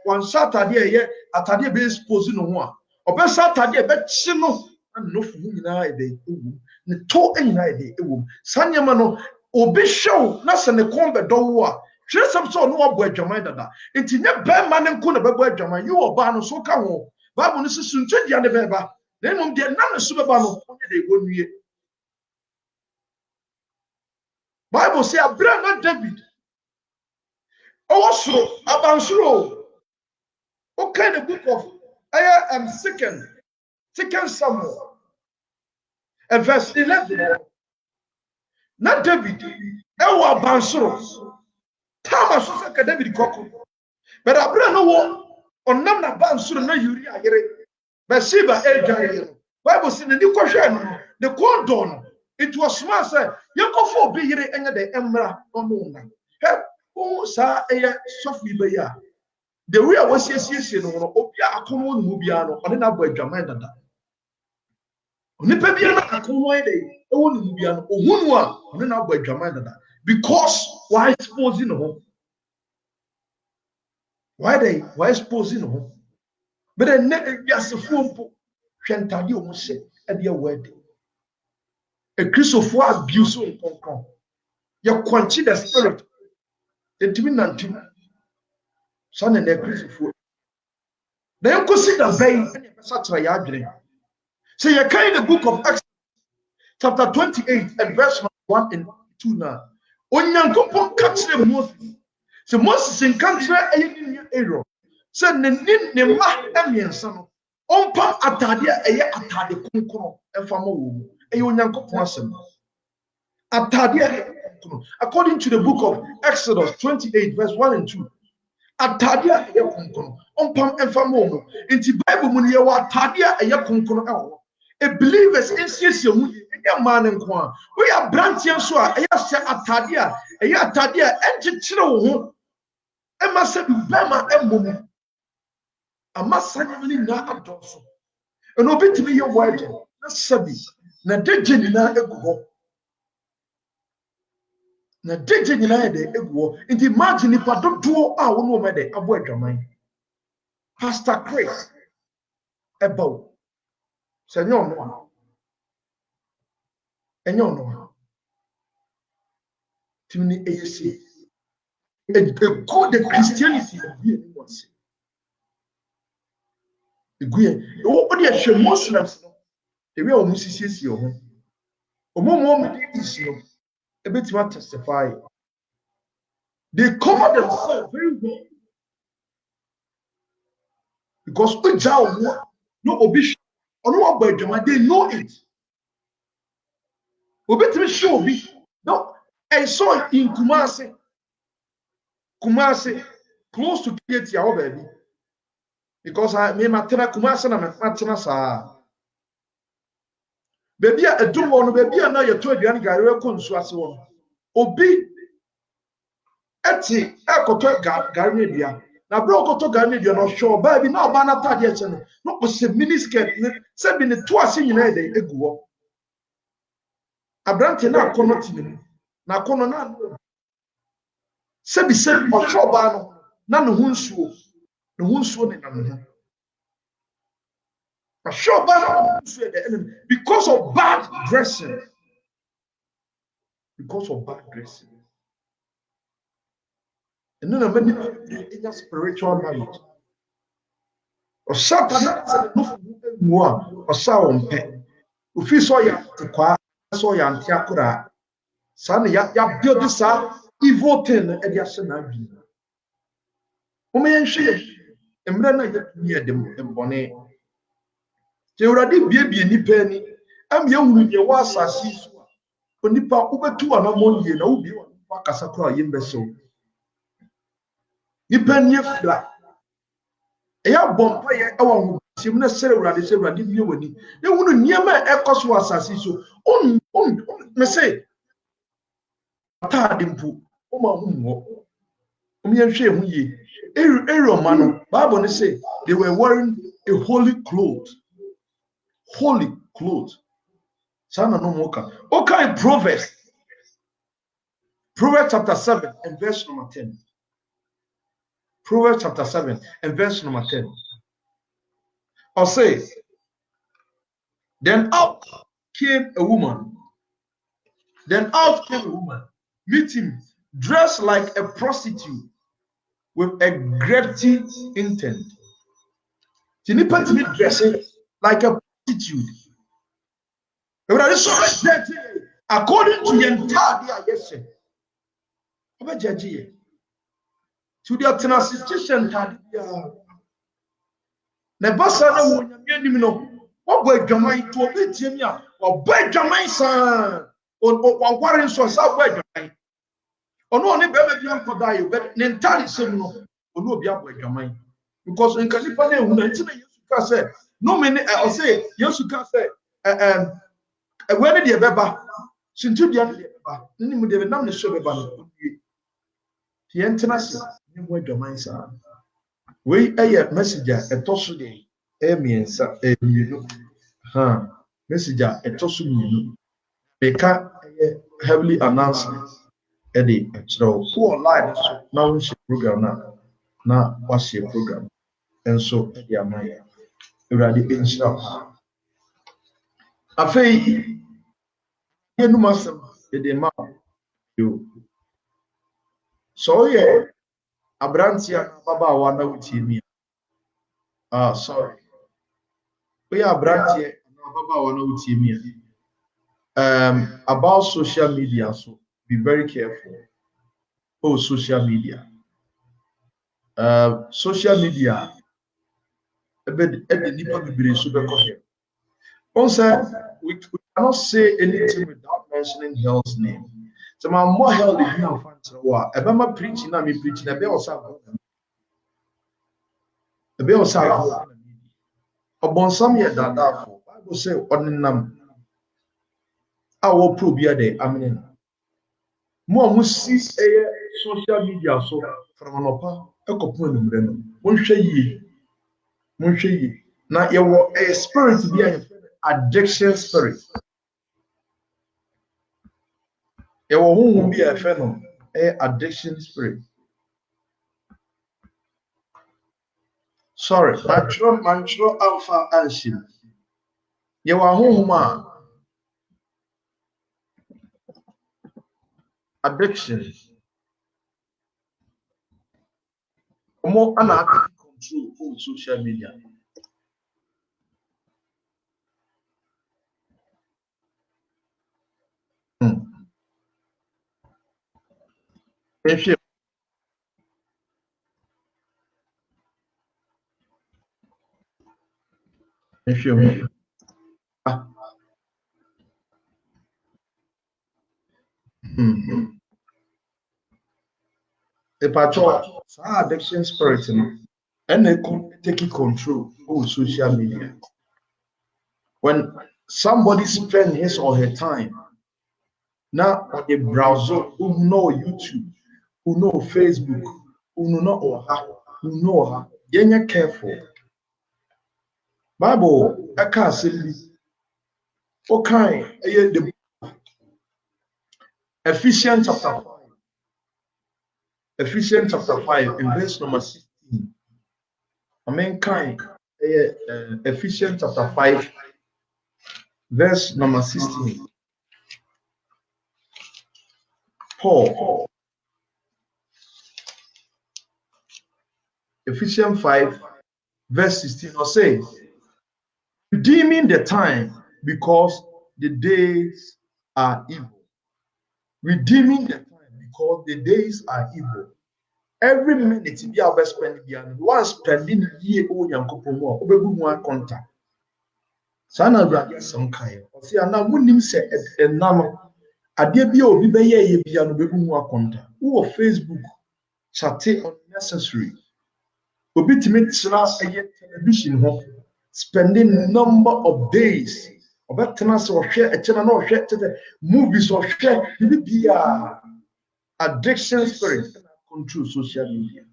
one Saturday atade be expose no ho a. Obe Saturday be chi no no fu nyina e dey ewu. Ne to nyina e dey ewu. Sanyema no obi show na se ne kon be do wo a. Hwe sam so no abo adwaman dada. Enti nye be ma ne nko na be bo adwaman. You oba no so ka ho. Bible no sisu ntwedia ne be ba. Na enum de na ne so be ba no onye dey wonwie. Bible say Abraham and David. Also, Abansuro. Okay, the book of second Samuel, and verse 11. Not David. Ewa Abansuro. Thomas was a David Coco. But Abraham no on Namna Bansuro na Yuri Agere. Bathsheba Eljair. Bible said the new question, the condon. It was smart, sir. You go for be here and the Emra on Mona. Oh, sir, Sophie Baya. The way I was yes, no, Opia, a common Mubiano, on an abway Jamaica. Nipabiana, a common day, own Mubiano, or Munwa, on an abway Jamaica. Because why exposing home? Why exposing home? But then never just a phone, Chantadio said at your wedding. A Christopher abuse on Concon. You consider spirit. The twin son and their Christopher. Then consider vain such a yardring. So you carry the book of Exodus, chapter 28, and verse 1 and 2 now. Onyankopon catch Moses. So Moses in country a error. Said ne ma emiensa no. Ompa atade eye atade konkono efama wo. Eye Onyankopon asem. Atade according to the book of Exodus 28 verse 1 and 2. Atade eye konkono ompam efama wo. Inti Bible mu ye wa atade eye konkono ewo. A believers in CSU eye man nko a. We are branching so a eye se atade a eye atade a enchichire wo ho. Emma said bema emmo. Amasanya mini na adonso. And obitimi your word. Na sabi. Na deje nyina egu ho. Na deje nyina de egu ho. Inti imagine nipa dodo a wo no me de abo adwaman. Pastor Chris Ebo. Say no. No. Timini ASC. A good Christianity was. The good. What the Muslims? The way Musisi your home. Is a bit to testify. They cover themselves very well because no obi or no about they know it. Obi to show obi no. I saw in Kumasi, close to Kietia, baby. Because I made my tena Kumasi na matena sa. Baby, I do one, baby, I know you're told you and Gary Consuasi one. Obi eti ekoto Gary Media. Now, bro, koto Gary Media no show, baby, now banana tadi channel. No, was a miniskirt, said in the 2 hours in your day, ego. Abrante na kono tini na kono na sebi oshoba no na ne hunsuo ne na ne oshoba no hunsuo the enemy because of bad dressing and no many in a spiritual marriage or satan no mo o sa won pe ofi so ya kwa so ya ntia kura sa ne ya build this evil thing e dia se na bi mo yen hwe emre na ye dem embone te urade biebie nipa ni am ye hunu ye wa asase so onipa ubetu anamon ye na ubi wa kasa kura ye mbeso nipa ni efla eya bompa ye ewa hu sim na sere urade bie wani ye hunu niema ekoso asase so on me say atade mpu o ma hu wo o me hwe hu ye ero mano bible say they were wearing a holy cloth. Sana no moka. Okay, in Proverbs chapter 7 and verse number 10. Proverbs chapter 7 and verse number 10. I'll say, then out came a woman. Meet him, dressed like a prostitute with a greedy intent. Tinipa to me dressing like a prostitute. According to the entire yes. To the transition na basa na wo nyame anim no wo bo adwaman to obetie mi a wo bo adwaman san o ware nso sa bo adwaman ono ne be be ankoda yo be ne ntari sem no ono obi abo adwaman because nka nipa na ehu na nti na Yesu ka say no me o say Yesu ka say we ne de beba sintu de ne de beba ni mu de nam ne so beba no ye ntena se ne bo adwaman sa we a message etoso de emiensa emienu message etoso mienu beka heavily announcement ede ekro who online so now we program na what's your program and so ede amaya urade insha afei yenu masem ede ma yo so ye abrantia baba wa na wutie mi sorry we abrantia baba wa na wutie mi about social media, so be very careful. Oh, social media. Social media. We cannot say anything without mentioning hell's name. So my more hell is now fancy. Ebama preaching, I mean preaching. Ebe osa. Obonsam ye dada for. Bible say ordinam. Our probia de amen. Mo see social media so from anopa ekopo enumre no monhwe yi na ye wo a spirit bi addiction spirit ye wo honhom bi afa no addiction spirit Sorry, manchro alpha anshim. You are home addiction. More anarchy control over social media. If you the patrol, addiction spirit, and they take control over social media. When somebody spend his or her time now on a browser, who know YouTube, who know Facebook, who know her, you're careful. Bible, I can't say, okay, the Ephesians chapter 5, in verse number 16. Amen. Ephesians chapter 5, verse number 16. Paul, Ephesians 5, verse 16, or says, redeeming the time because the days are evil. Redeeming the time because the days are evil. Every minute you are spending, one spending year old young couple more contact. Sana brother some kind. See, and now when him say and now adeɛ bi a obi bɛyɛ yɛ bia no bɛbu mu akonta. Who Facebook chat unnecessary. Obi timi tena ɛyɛ television ho spending number of days. Ɔbɛtena sɛ ɔhwɛ ɛkyɛn na ɔhwɛ tete movies ɔhwɛ bibi bia addiction spirit control social media.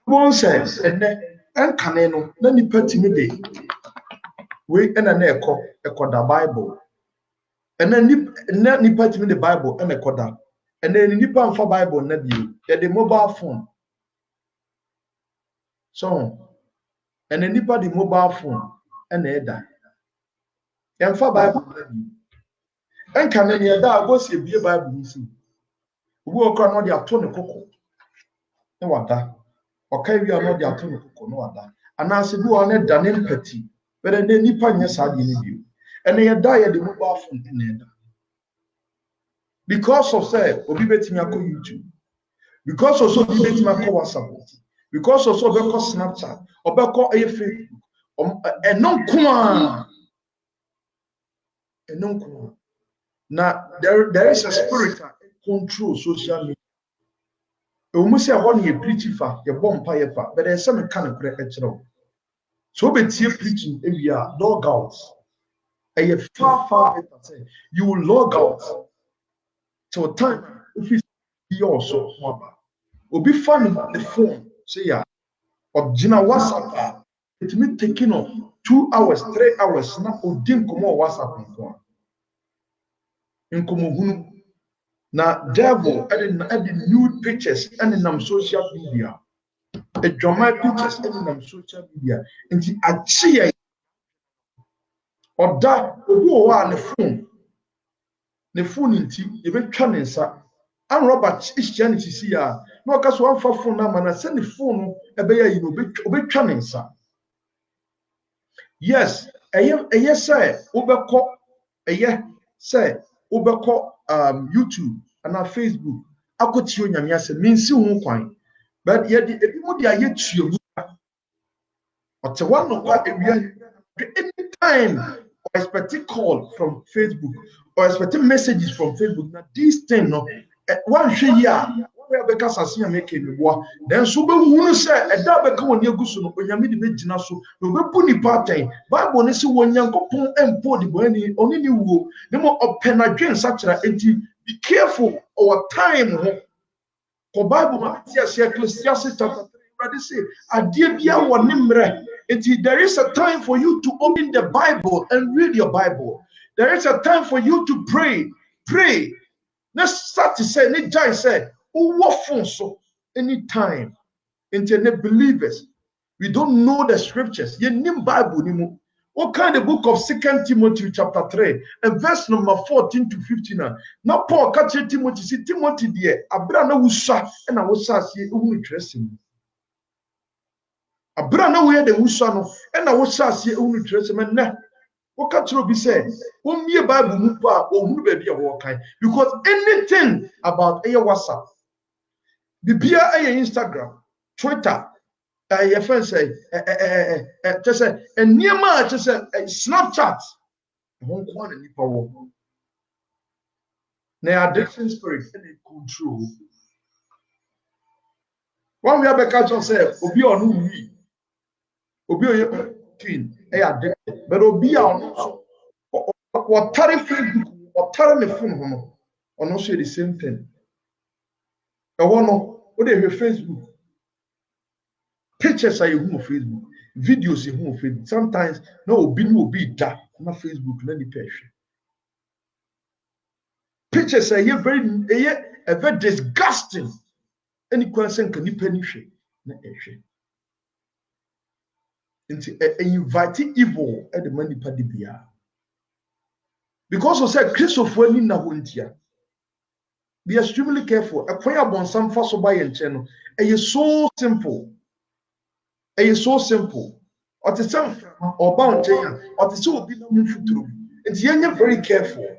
One says ɛnɛ ɛnkane no na nipa timi de we ɛna na ɛkɔ da Bible. And then nipa timi the Bible and a koda. And then nipa for Bible na bio. The mobile phone. So and then nipa the mobile phone and the and for Bible na bio. And can any da go see be Bible ni si. Obi okra no de ato ne koko. Ne wada. Okai wi no de ato ne koko no wada. Anase bi one da ne mpati. But then nipa nya sa de ni bio. And then da the mobile phone in there. Because of say obi betimi akọ YouTube, because also obi betimi akọ WhatsApp, because also obi akọ Snapchat, obi akọ Facebook, eno kwa na there is a spirit that control social media. Omu say ho na preach fa ye bom pa ye fa, but there is some kind of kire ekiro. So be tie preaching ewia log out. E far better say you will log out till time if you see also obi fan the phone say ya original WhatsApp it may taking off 2 hours 3 hours na odin komo WhatsApp nko nkomo hunu na devil add nude pictures and nam social media dramatic pictures and nam social media nti achie oda obi o wa ne phone nti e betwa ne nsa and Robert Christianity see ya no ka so amfa phone na mana se ne phone e be ya yi no obetwa ne nsa. Yes eye say obekọ eye say obekọ YouTube and Facebook akoti onyame ase mensi ho kwan but ye di ebi mo di aye tuo ote one no kwa ewia anytime or expect a call from Facebook or expect messages from Facebook na this thing no one hwe ya we abeka sase ya make me boa then so be hunu say eda beka woni agusu no onyame di begina so no be bu ni pattern Bible ne se wonyankopon empo di boni oni ni wuo ne mo openadwen sakira enti be careful our time ho ko Bible ma ti ase Ecclesiastes chapter 3 ready say adie bia woni mre enti there is a time for you to open the Bible and read your Bible. There is a time for you to pray. Let's start to say, any guy say, who phone so anytime into the believers. We don't know the scriptures. Ye nim Bible ni mu. What kind of book of 2 Timothy chapter 3 and verse number 14 to 15? Now Paul catch Timothy, see Timothy there. Abra na wusa and I was say who dressing. Abra na we the wusa no and I was say who dressing na. What catch you be say? Who me Bible mu pa or who be a kind because anything about a WhatsApp, Bibia a Instagram, Twitter. Your friend say, just say, and near my just say, Snapchat. Won't want any power. Now, addiction spirit and control. One we have a culture say, Obi on we, Obi on teen, addicted, but Obi on what tariff or telling the phone, or not say the same thing. I want to what they have Facebook. Pictures are you on Facebook, videos you on Facebook. Sometimes no be that on Facebook, let me pay. Pictures are very disgusting. Any question can you penny na invite evil at the money padibia. Because of say Christopher ni na hontia. Be extremely careful. A prayer bon some for so by and channel. Is so simple. It is so simple. Or the some or bound or the so be no move through. It's very careful.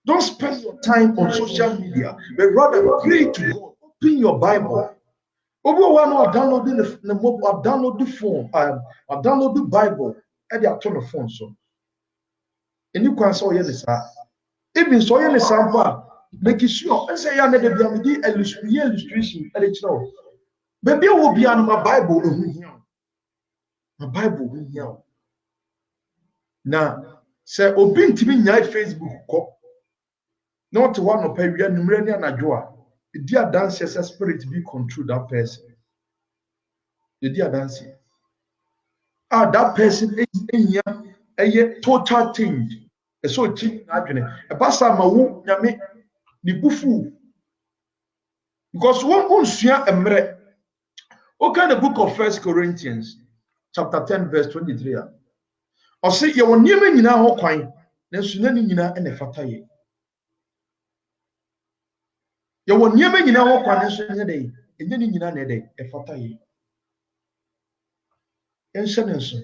Don't spend your time on social media, but rather pray to God. Open your Bible. I've download the phone. I've download the Bible. And they are turn the phone so. And you can saw this. Even so, you understand. Make sure. I say, I need to be illustration. Baby, will be on my Bible. My Bible here. Now, say, open to me Facebook. Not one of Peria, Numrania Najua. The dear dance as a spirit be control that person. The dear dance. That person is a total change. A so cheap argument. A bassa mawu yame ni bufu. Because one unsua emre. What kind of book of 1 Corinthians, chapter 10, verse 23? Or say you will never in our coin, then sunanina and a fataye. You will never in our coin day, and then in a day, a fataye. And sentence.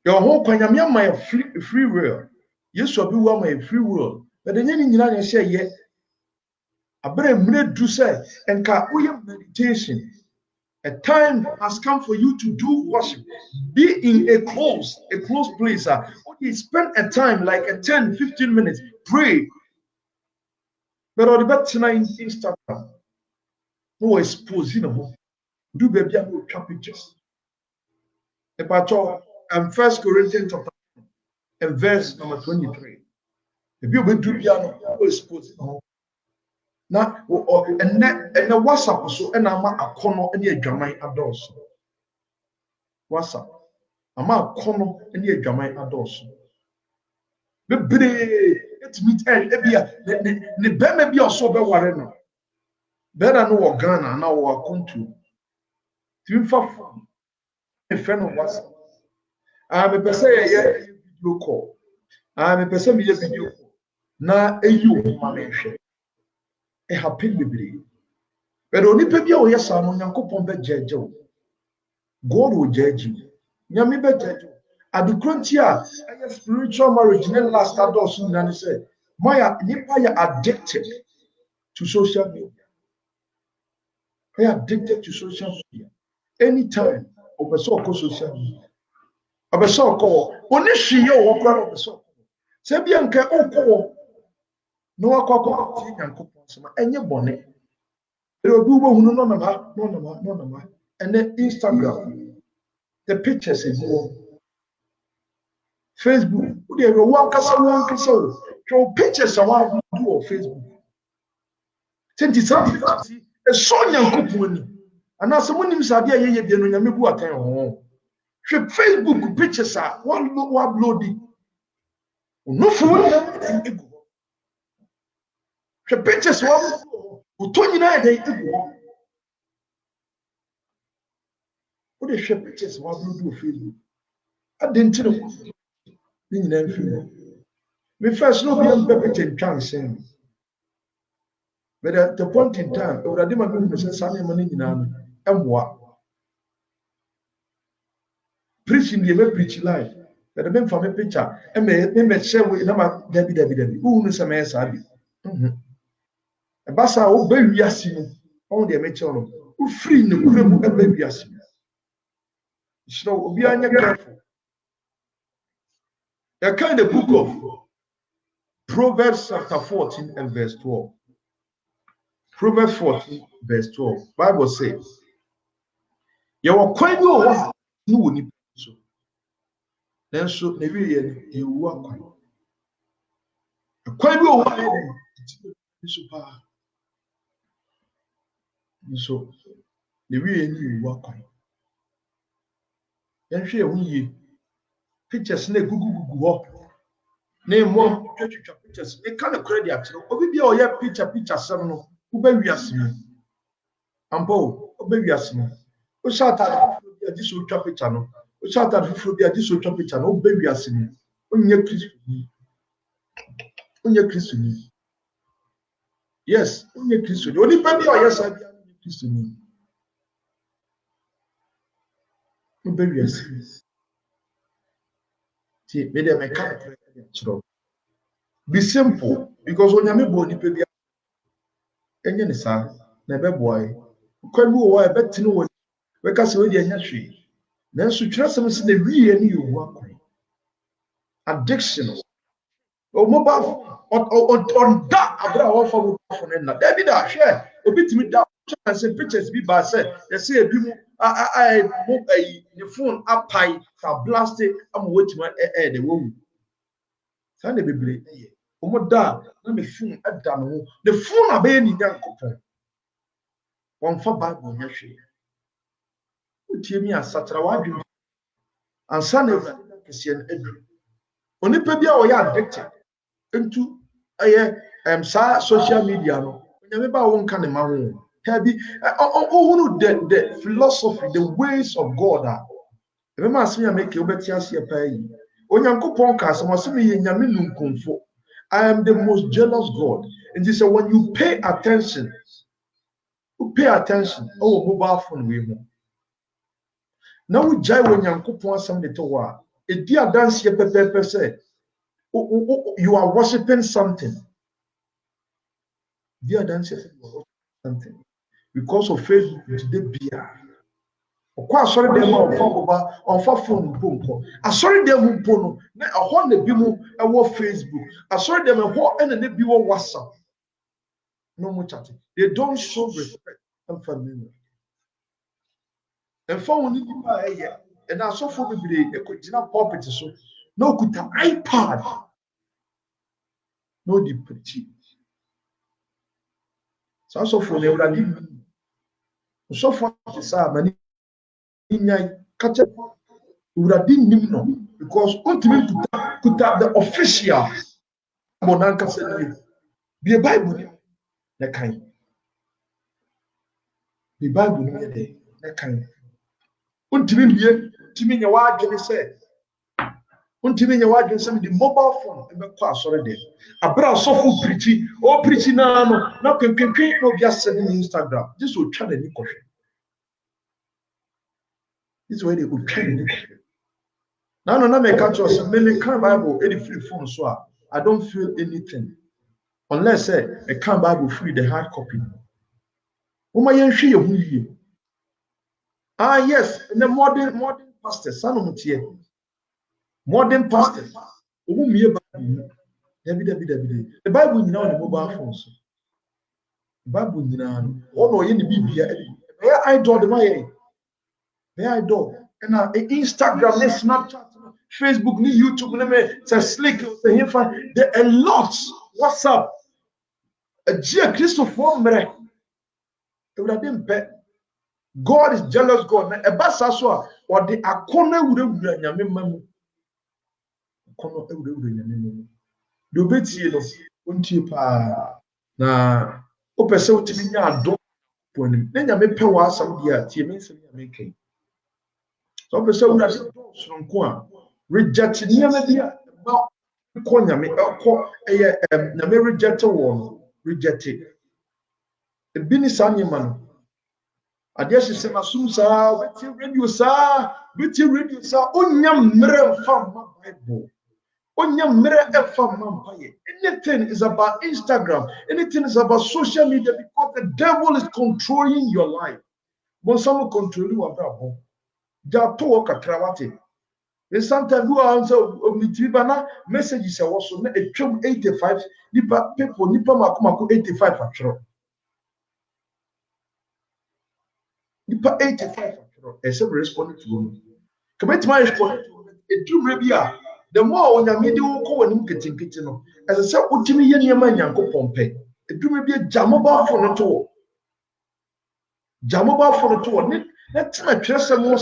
Your whole coin, I'm my free will. Yes, will be one my free will. But then in United say, yet. I better do say, and can meditation. A time has come for you to do worship. Be in a close place. You spend a time like a 10, 15 minutes. Pray. But on the back tonight Instagram. No expose, do baby and no pictures. About 1 Corinthians chapter and verse number 23. If you will do piano, no expose. Na and the WhatsApp so and I'm a corner and a Jamai adults. WhatsApp. I'm a corner and a Jamai adults. The it meet the Bema be also be warren. Better know Ghana now or country. To a friend of WhatsApp. I'm a person video call. I'm a person video call. Na you my a happy baby. But only baby or yes, I'm on coupon bed judge. God will judge you. Yami be judge. At the frontier, spiritual marriage, then last adults and say, Maya, nipa addicted to social media. I am addicted to social media. Anytime, over so social media. Over so call. Only she yo walk around over so. Sebianke oko. No akoko ti yanko ponsema. Enye bone. There will be who no nama. And then Instagram. The pictures is more. Facebook. There will one kasa. Your pictures are what do on Facebook. Since it's something a son young couple. And as someone him said, yeah, the Nyame bu atan ho. Facebook pictures are one upload it. No phone ego. She pictures one to 29 days ego. What they share pictures of what do Facebook. I didn't know. Me first no be a picture chance. But at the point in time, I did my business Sunday morning in and what preaching the preach life. But the men from a picture and me share with them Debbie. Who knows a mess I be? A bassa will be yassing on the amateur. Who free no crib and baby yassing. So be careful. A kind of book of Proverbs chapter 14 and verse 12. Proverbs 14 verse 12. Bible says, you are quite no one. Then so maybe you work quite no one. So maybe you work. Then she we pictures na gugu name one pictures. They kind of credit actually. Obi be all your picture some no. Ube wiasimi. Ampo ube wiasimi. O shata this ultra picture no. O shata this ultra picture no. Ube wiasimi. Onye Kristo ni. Onye Kristo ni. Yes, onye Kristo ni. Oni pe bi o yes abi onye Kristo ni. Ube wiasimi. See, me dey make credit. Be simple because when you born people be enye ne sa na be boy kwani wo wa be tinu wo we ka se we dey nya hwe na so twere sem se na wiye ne yo akwa addiction o mobile on that abra wo fa wo phone na David a hwe obi timi da say pictures bi ba say they say ebi mu mo the phone apai ka blast am wetima the wo sa na bebre Omoda na me phone ada no the phone abe ni nyankopon won fa bible nya hwe utie mi asatra wadwe ansa na ewura kese na adru onipa bia o ya addicted into sa social media no nyame ba won ka ne ma ho tabi ohunu the philosophy the ways of God ebe ma asem ya make obeti ase pa yi onyankopon ka asem asem ye nyame nunkumfo I am the most jealous God. And he said, when you pay attention, oh, mobile phone we home. Now we jai when you some little while. A dear dance here, Pepe say, you are worshiping something. Dear dance something. Because of faith, today beer. Sorry, them on phone boom. I sorry them boom. I want the bimu. I want Facebook. I sorry them and the bimu WhatsApp. No more chatting. They don't show respect and family. And for when you buy here, and I saw for me a continue property so no good iPad. No the pretty. So I saw for them. So for this many. Catch up would have been no because ultimately could have the official Monanka said be a Bible the kind the Bible the kind ultimately Timmy your word said ultimately your word some the mobile phone and the class already a bra so full preaching or preaching now no can no just sending Instagram this will try the question. This is where they would try to now, no, me catch us. Me can't Bible any free phone, so I don't feel anything unless I can't Bible free the hard copy. Yes, the modern pastors, modern pastors. The Bible now the mobile phones. The Bible now. Oh no, you need Biblia. Where I do the my. Where I do. And Instagram, Snapchat, Facebook, YouTube, say slick, there are lots. What's up? A dear Christopher, God is jealous God. A basaswa or the akona would nyame kono nyame do betie no unti pa na o pese utimi nya ado ponim na nyame pe wa asam dia tie me nsem nyame kai So be say we are sonko a reject niam dia ba ko nyame ko eye nyame reject won reject e bi ni sa niam no ade hye na sum sa weti radio sa onyam mre fa ma bible onyam mre efa ma mpaye. Anything is about Instagram, anything is about social media, because the devil is controlling your life. But some control you about ja to kakrawate. And sometimes you are also mitibana messages are also na etwam 85 nipa people nipa makomako 85 atro. Nipa 85 atro. Except responding to them. Commit my respond a dream rebia. The more on your media will go and get no. As I said, Utimi Yeniaman Yanko Pompe. A dream rebia jamaba for the tour. Jamaba for the tour. Let's not trust some more.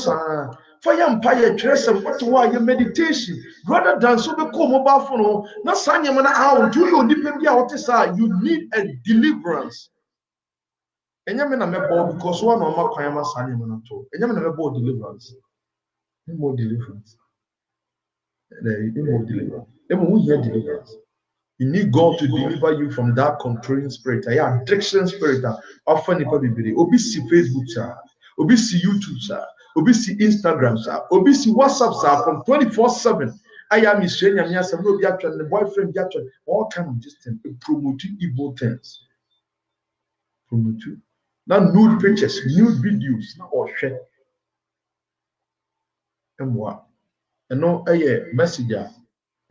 Fire empire trust some what why your meditation rather than so the mobile phone. Not signing man out. Do you depend out? You need a deliverance. And you mean a because one of my crime is signing man at all. And you mean a deliverance. More deliverance. Deliverance. You need God to deliver you from that controlling spirit. Addiction spirit. Often people be obi see Facebook sir, obi see YouTube sir, obi see Instagram sir, obi see WhatsApp sir from 24/7. I am Miss Shenya Miasa, no be actually the boyfriend actually all kind of this thing. Promote evil things. Promote now nude pictures, nude videos, or share. And what? And no messenger.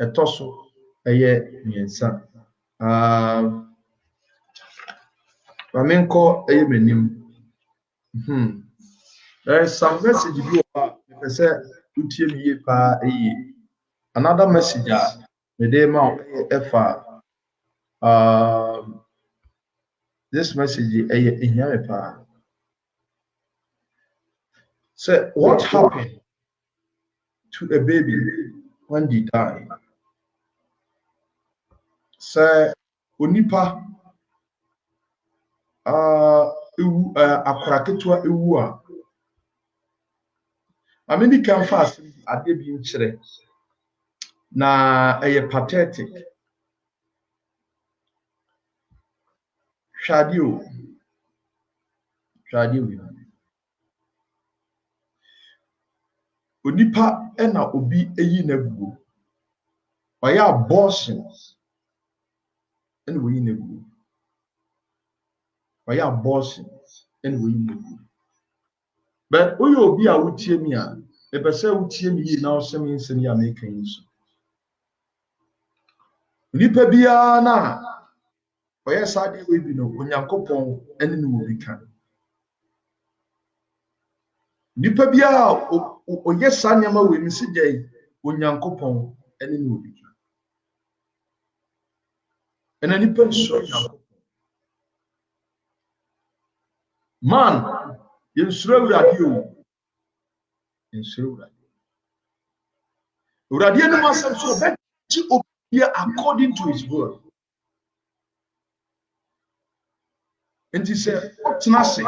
Ɛtɔ so ɛyɛ mmiɛnsa maame nkɔ ɛyɛ m'anim there is some message bi wɔ hɔ a mepɛ sɛ wotie mi yie paa ɛyie another message a mede ma ɛfa this message ɛyɛ ehia me paa sɛ what happened to a baby when they die sɛ onipa ewu akora ketewa ewu a ameni kan fast ade bi nkyerɛ na ɛyɛ pathetic hwade o onipa ɛna obi eyi n'aguo ɔyɛ abortion ɛna oyi n'aguo ɔyɛ abortion ɛna oyi n'aguo but oyɛ obi a wotie mi a ɛpɛ sɛ wotie mi yie na ɔhyɛ mi nsɛm yi a meka yi so onipa biara na ɔyɛ saa deɛ wei bi no onyankopɔn ɛne no wɔ bi ka nipa biara ɔyɛ saa nneɛma wei mi si gya yi onyankopɔn ɛne no wɔ bi ka ɛna nipa nsoro onyankopɔn man yɛnsuro awurade o yɛnsuro awurade anim asɛm so ɔbɛgye obi according to his word nti sɛ ɔtena ase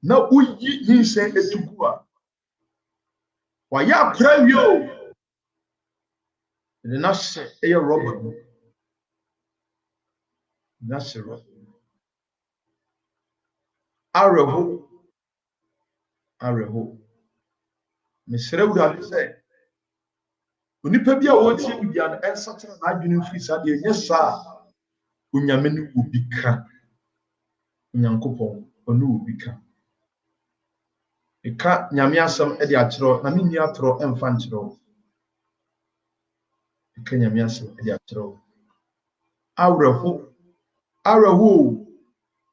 na woyi nyinsɛn etugu a wayɛ akora wie o ɛde n'ahyɛ ɛyɛ rɔba mu n'ahyɛ rɔba awerɛho mesrɛ awurade sɛ onipa bi a wɔtie mi bia no ɛnsakyera n'adwene mfiri saa deɛ ɛnyɛ saa onyame no wɔ bi ka onyankopɔn ɔno wɔ bi ka ɛka nyame asɛm ɛde akyerɛ na menni atorɔ ɛmfa nkyerɛ ɛka nyame asɛm ɛde akyerɛ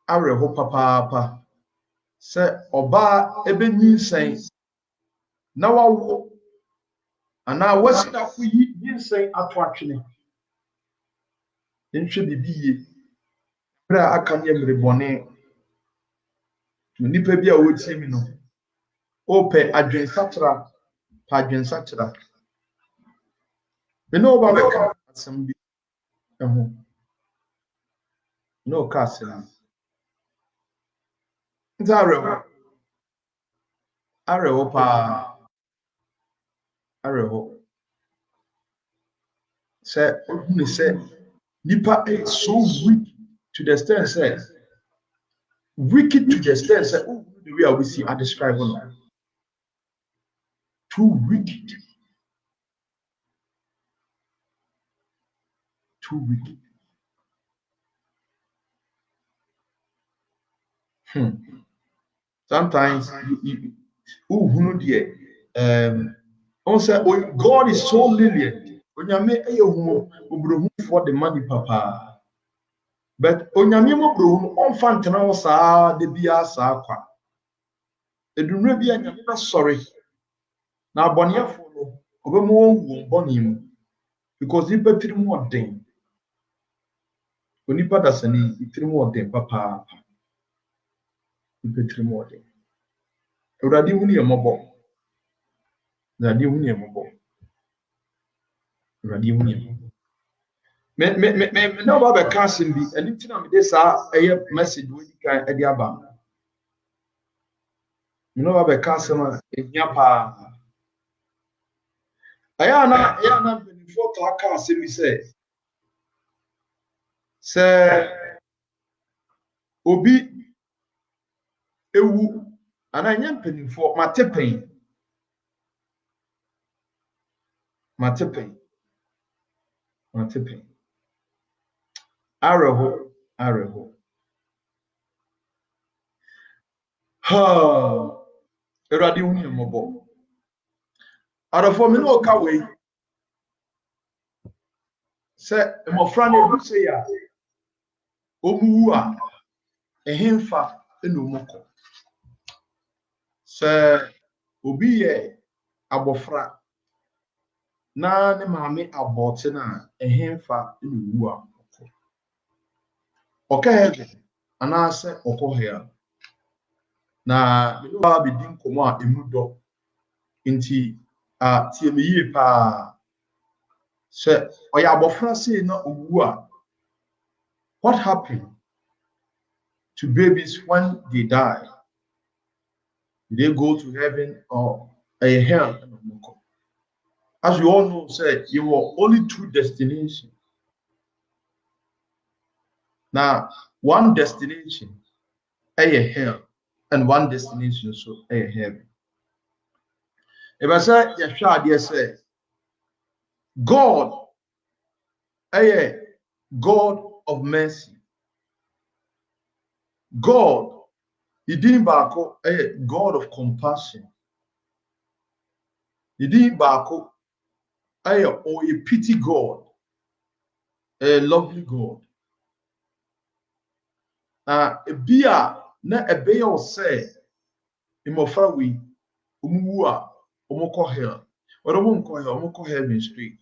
awerɛho papaapa sɛ ɔbaa ɛbɛnyinsɛn na wawo anaa wasidafo yi nyinsɛn ato atwene nhwɛ bibi yie berɛ a aka ne mmerebɔne nipa bi a wɔtie mi no ɔpɛ adwensakyera pa adwensakyera me ne ɔba bɛka asɛm bi ɛho ne ɔka asɛm nti awerɛho Areho pa. Areho. Say, who say, Nipa is so weak to the extent, say, wicked to the extent, say, oh, the way we see, I describe it. Too wicked. Too wicked. Sometimes who say God is so lenient. Onyame eyehu obrohu for the money papa. But onyame mo brohu on fantena wo saa de bia saa kwa. Edunre bia nyame na sorry. Na aboneyefo no obemu won boni mu because he betiri mu odin. Onipa dasani itiri mu odin papa. He betiri mu odin. Ewurade hu ne yemobo. Ewurade hu ne yemobo. Ewurade hu ne yemobo. Me na ba be casting bi anything am dey sa eye message we kan e dey aba. Me na ba be casting ma ehia pa. Aya na before to aka say me say obi ewu ana nya mpanimfo matepen areho ha erade hu ne mobo arafo me no ka we say emofra na ebu say ya omuwu a ehemfa ena omukọ say obi ye abofra na ne maame abote na ehemfa ena owu a ọka heaven anase ọkọ hell na me ba be din komo a emu do nti a tie me yie pa se oya abofra sei na owu a what happened to babies when they die? Do they go to heaven or a hell? As you all know, say you were only two destinations. Now, one destination, a hell, and one destination, so a heaven. If I say, Yeshua, say, God, a God of mercy. God, he didn't back a God of compassion. He didn't back or a pity God, a lovely God. Bia na ebe ya say imofra we omuwu a omukọ hell or omukọ hell omukọ heaven straight.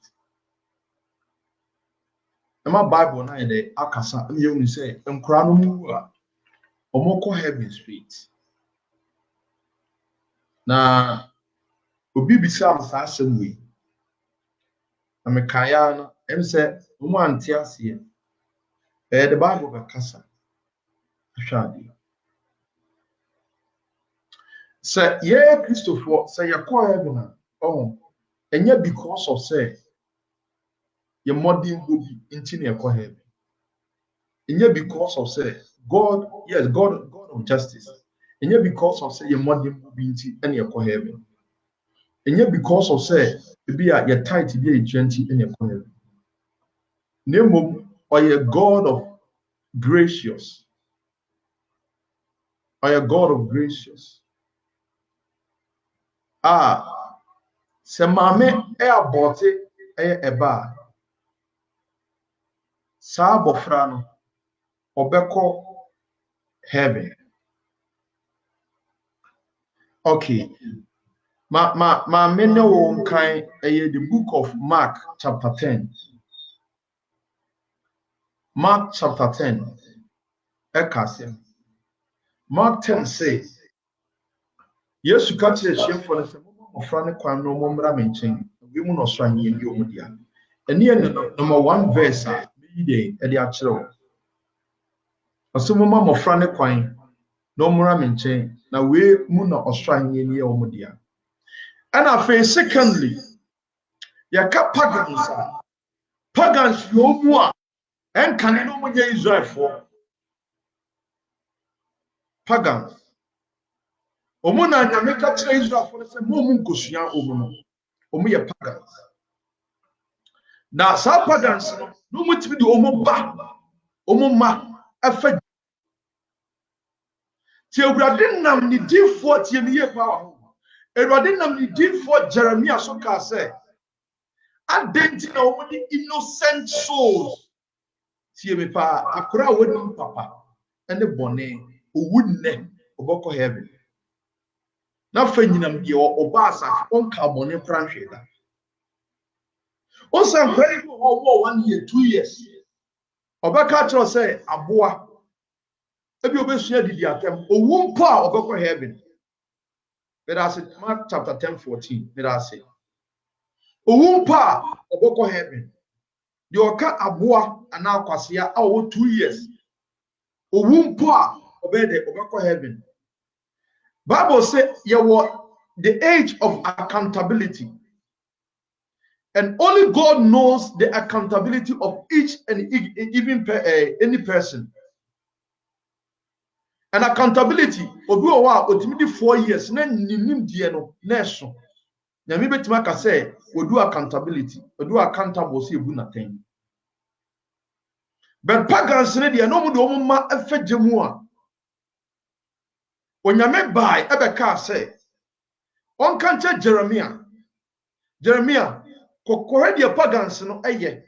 Ema Bible na ide akasa em ye say nkura no mu a omukọ heaven straight. Na obi bisa am sa asem we. Na me kaya no em say omu ante ase. The Bible be kasa. Ahwade. Say ye Christopher say ye call heaven a enye because of say your modern body into your heaven. And yet because of say God, yes, God of justice. And yet because of say your modern body into your heaven. And yet because of say be your tight to be a gentle in your heaven. Name or your God of gracious. Or your God of gracious. Se mame e abote e eba. Sa bofra no obeko heaven. Okay. Ma mene wo nkan the book of Mark chapter 10. Mark chapter 10. Ekasem. Mark 10 says, Yesu ka kire chiefo ne se mofra ne kwan no mommra me nchen. We mu no so anye bi omudia. Ene number 1 verse a me de a kire wo. Aso moma mofra ne kwan no more mention. Now we muna Australian ye omodia. And I feel secondly, yaka pagans are pagans yomua and can no more Israel for pagans. Omuna nyameka tire Israel for the momu nkosua omuno. Omu ye pagans. Na sa pagans no mutimi di omu ba omu ma afa ti Ewurade nam ni difo tie ne ye power. Ewurade nam ni difo Jeremiah so ka say adenti na omu di innocent souls tie me pa akora woni papa ene bone owunne oboko heaven. Na fa nyinam de oba asaf onka bone pranhwe da. Osan kwari ko owo 1 year 2 years. Obeka tro say aboa ebi obesua didi atem owu mpo a obeko heaven. But as it Mark chapter 10:14, let us say owu mpo a obeko heaven. The oka aboa ana akwasea a owo 2 years. Owu mpo a obede obeko heaven. Bible say you were the age of accountability. And only God knows the accountability of each and even any person. And accountability, obi o wa otimidi 4 years na ninim die no na eso. Na me betima ka say odu accountability, odu accountable say ebu na ten. But pagans ne die no mu de omo ma afagemu a. Onyame bai ebe ka say on kanche Jeremiah kokore die pagans no eye.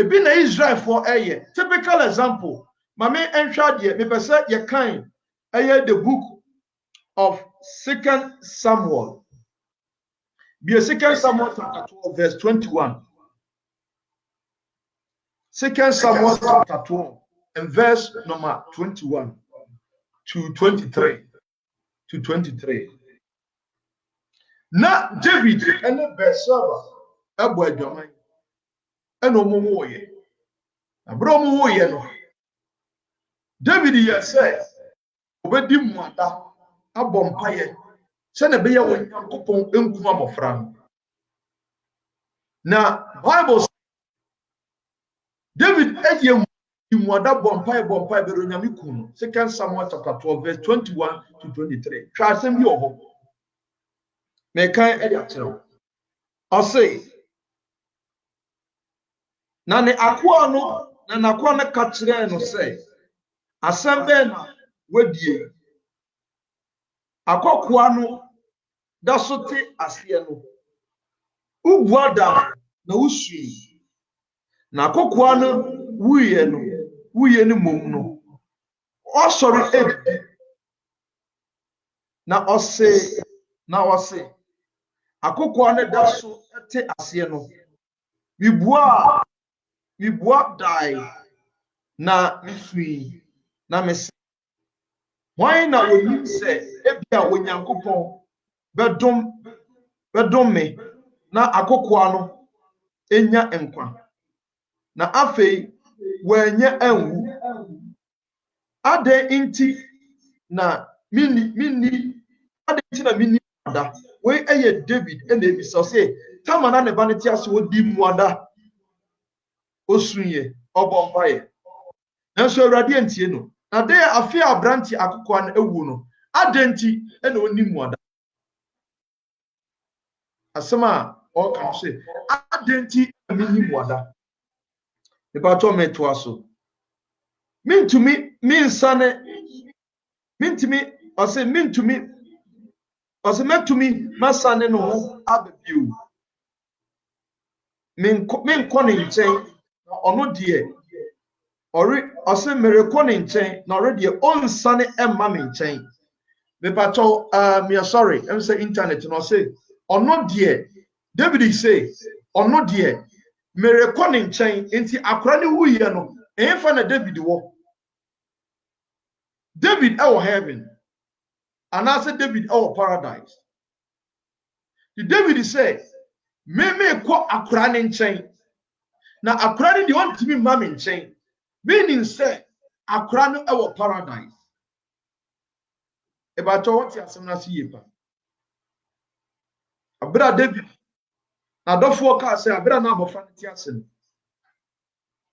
Ebi na Israel for eye. Typical example, mame enhwa die me pese ye kan eye the book of 2 Samuel. Be 2 Samuel chapter 12 verse 21. 2 Samuel chapter 12 and verse number 21 to 23. To 23. Na David and Bathsheba abo adwaman eno omo ye. Na bro omo ye no. David ye say obedi muada abom paye se na be ye wo Nyankopon enkum abofra. Na Bible David eye muada bom paye be Onyame kum. 2 Samuel chapter 12 verse 21 to 23. Twa asem bi oho. Me kan e ya kire. O say na ne akoa no ka kire no say asem be na wadie akokoa no da so te ase no ubuada na usui na akokoa no wuye no mom no o sori ebi na o se akokoa no da so te ase no mibua dai na mifui na mes why na onim se ebia Onyankopon bedom me na akokoa no enya enkwa na afei wanya anwu ade inti na mini ada we eye David and ebi so say tamana ne vanity ase odi muada osunye obompaye enso Awurade antie no na de afi abranti akokoa no ewu no adenti ena oni muada asema o kan say adenti amini muada e ba to meto aso mintumi masane no ho abebiu min kone nchen na ono de ori ose mere kone nchen na ori de onsane emma me nchen me pato me sorry em say internet no say ono de David say ono de mere kone nchen enti akora ne wuye no enfa na David wo David our heaven and I said David our paradise. The David say me ko akora ne nchen na akora ne de on timi ma me nchen meaning say akora no our paradise. About what you are saying, I see you. Abra David. Now, don't forecast, say, Abra now, but fancy asin.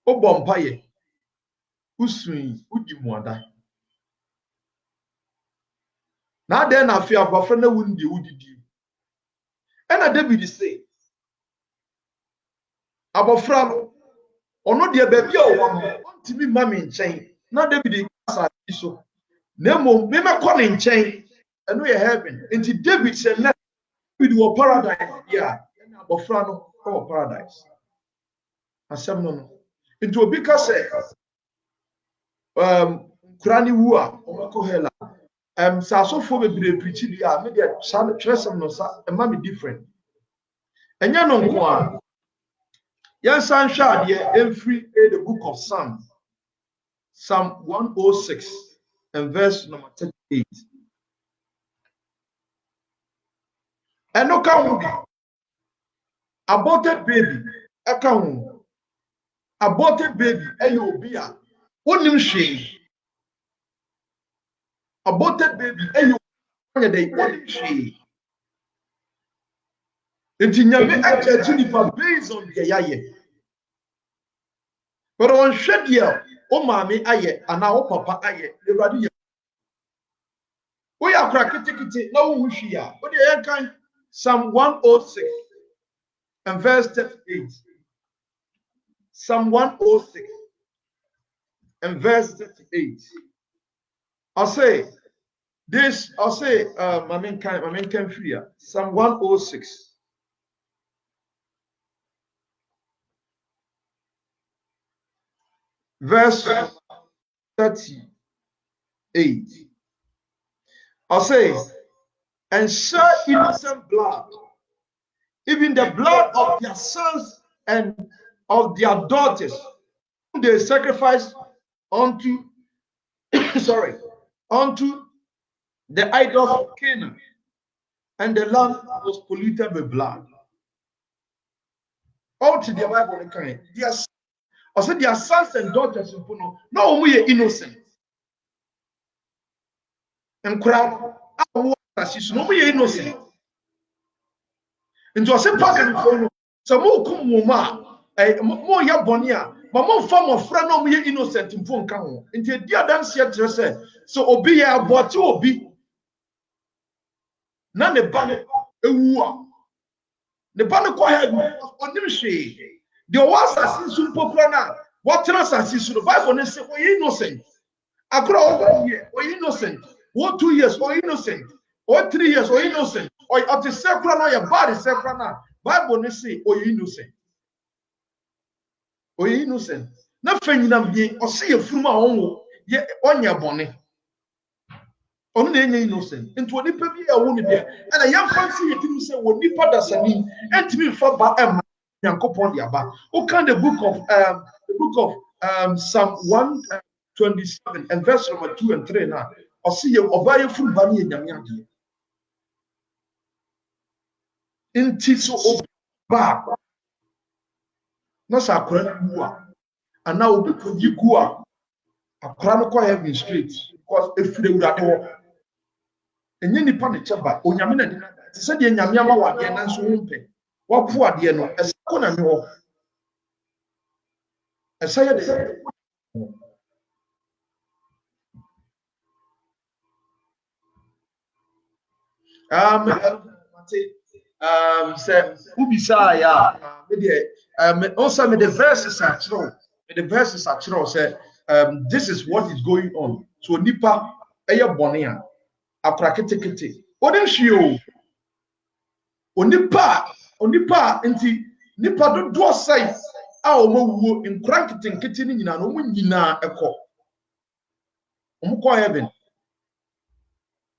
O bompaye. Usui, udi mwada. Now, then, I fear about friend wouldn't be woody. And a David is say, about Frano, or not dear baby, or to be mammy in chain. Now, David is so. Nemo, Mema calling chain, and we are having. Until David said, David will paradise. Yeah, about Frano, or paradise. As some no. Into a big say, Krani Wua, or Makohela. So for me, preach it. Yeah, maybe a some no, a mammy different. And you know, yes, sunshine, yeah, every the book of Psalm 106 and verse number 38. And no count aborted baby, account aborted baby, Ayobia, one new shame. Aborted baby, Ayobia, one new shame. And in Yami, actually, based on the Yaye. But on Shadia, oh, mammy, aye, and now papa, aye, the radio. We are cracking ticket, no wish here. But the kind Psalm 106 and verse 38. Psalm 106 and verse 38. I'll say this, my main can fear. Psalm 106. Verse 38. I'll say, and shed innocent blood, even the blood of their sons and of their daughters, whom they sacrificed unto, unto the idols of Canaan, and the land was polluted with blood. All to the Bible, their sons and daughters, no, we are innocent. And crowd, no, we are innocent. And to say, Pagan, so more come more ya bonia, but more form of friend, no, we are innocent in phone count. And the dear dance yet say, so obi ya bought you obi. None the banner, the banner quiet on them shade. The ones that see super plan, what transactions to the Bible and say, we're innocent. Across 1 year, we're innocent. What 2 years, we're innocent. Or 3 years, we're innocent. Or up to several, your body several. Bible and say, we're innocent. We're innocent. Nothing in them being or see a from my own, yet on your bonnet. Only innocent. Into a nipper be a woman there. And a young fancy you say, well, nipper does a mean, and to be for Emma. Who can the book of Psalm 127 and verse number 2 and 3 now? Or see you or buy a full bunny in Yamiaki. In Tiso back. Not a crown, and now we put you go a crown heaven straight because if they would have and any panic chaba, or Yamina said the Yamama one and so won't pay. What poor dear no, as Kona no. As I said, say, who beside also the verses are true. The verses are true. Say, this is what is going on. So nipa aya bonia akraketekete. Odem shio. Onipa nti nipa do sai a omawu nkranketenkete ni nyina no mu nyina ekọ. Omu kọ heaven.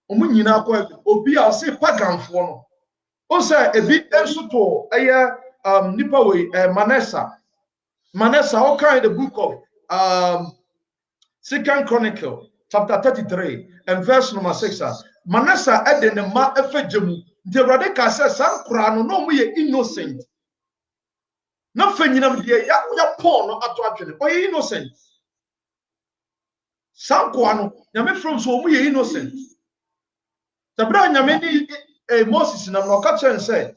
Omu nyina akọ heaven. Obi a say paganfo no. O say ebi enso to aya nipa we Manasseh all kind the book of 2nd Chronicle chapter 33 and verse number 6. Manasseh ede ne ma efejemu the radical says some crown no we innocent. No fenyinam de ya Paul no ato adwene. O innocent. Some kwano na me from so we innocent. Sabra nyame ni Moses na no ka chen say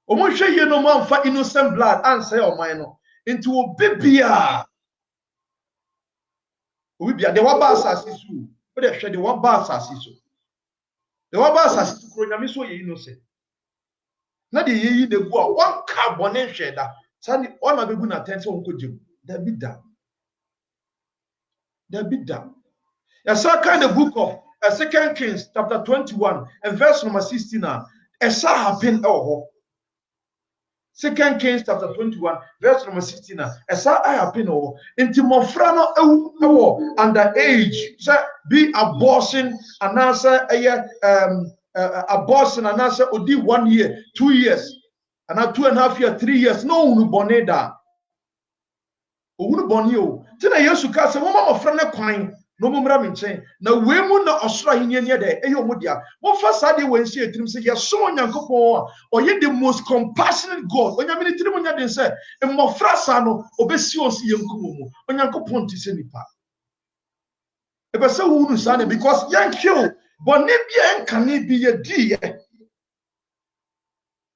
omo hwe ye no man fa innocent blood answer oman no into obibia de waba asase so o de hwe de waba asase so de waba asase so kro nyame so ye innocent na de ye yi de gu a wan ka bone hwe da sani all ma begu na tense won ko jim da bi da ya sa kind of book of 2 Kings chapter 21 and verse number 16 esa happen oh 2 Kings chapter 21 verse number 16 esa happen oh inti mofra no ewo under age say be abortion and answer abortion and answer odi 1 year 2 years and 2.5 years 3 years no unu boneda owunu boni o tina yesu ka se mo mofra ne kwan no mumra minchen na wemu na osoro ahenya ne de eyo modia mo fa sade wensi etirim se ye so onyankopon oye the most compassionate god onyame ne tirim nya den se mmofra sa no obesi osi yenkumo mu onyankopon ti se nipa e be se wunu sa ne because yankyo boni bia enkane bi ye di ye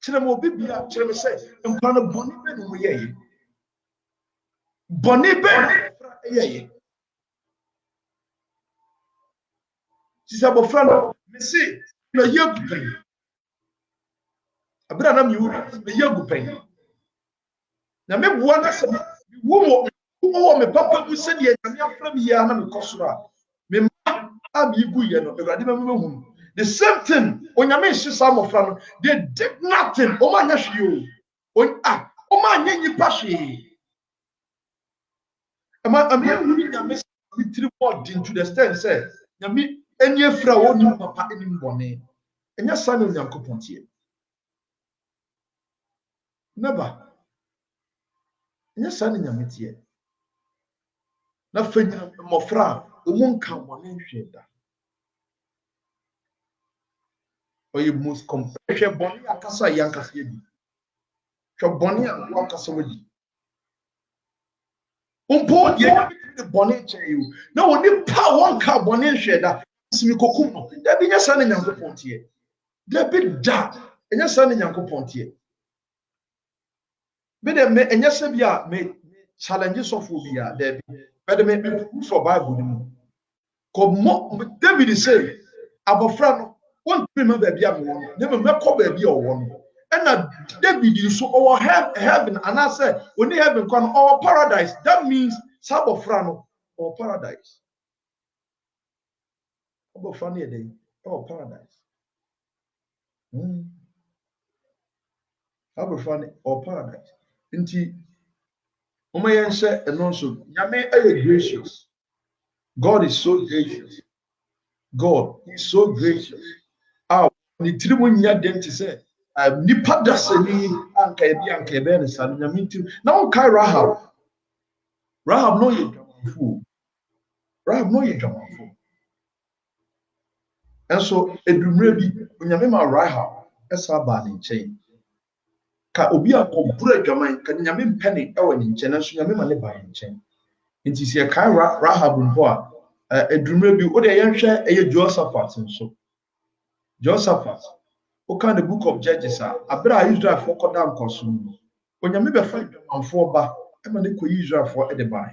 kire mo bibia kire me se nkwa no boni be no ye boni be ye ti se abofra no me se na ye gupen abira na mi wu me ye gupen na me bua na se wo me papa mu se de nyame afra mi ya na me kosoro me ma a mi gu ye no ewade me hu the same thing onyame hye sam ofra no they did nothing o ma nya hwe o ma nya nyipa hwe ama ami hu ni nyame mi tiri bod into the stand say nyame eni afra wo ni papa eni mbone enya sa na nyankopon tie never enya sa na nyame tie na fanyina mofra omu nka mbone hwe da oye most compassion boni akasa yankasa yedi hwe boni a wakasa wadi umpo de boni cheyu na woni pa wanka boni hwe da simi kokum no da bi nya sa na nyankopon tie da bi da enya sa na nyankopon tie be de me enya sa bia me challenges of phobia da bi be de me for bible mu ko mo David say abofra no won remember bia me won na me mekọ ba bia owo no na David so our heaven and I say when heaven come our paradise that means sabofra no or paradise abofra no dey our paradise abofra no or paradise nti oma yen say eno so nyame aye gracious. God is so gracious. God is so gracious. Ni tirimu nya dem ti say nipa dasani anka ebe ne sa nyame ntim na on kai Rahab no ye dwamanfo. Rahab no ye dwamanfo. And so edumre bi nyame ma Rahab esa ba ne nchen. Ka obi akobura dwaman ka nyame mpene e wo ne nchen na so nyame ma ne ba ne nchen. Nti se kai Rahab mpo a edumre bi o de ye hwe eye Josaphat nso. Josaphat o kan the book of Judges abra Israel for kodam koso. Onyame be fa dwamanfo ba e ma ne koyi Israel for e de ba.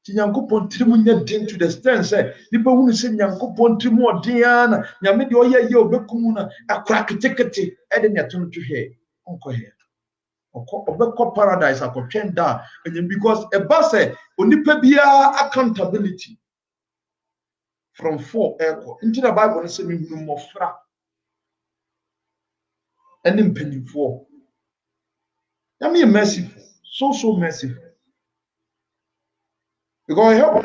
Ti nyankopon tirimu nya den to the stand say nipa hunu se nyankopon tirimu odin ana nyame de oye obekum na akra ketekete e de neto no twehwe onko he obekọ paradise akotwen da because e ba say onipa bia accountability from 4 echo into the Bible say me hunu mofra ene mpanimfo nyame merciful so merciful because help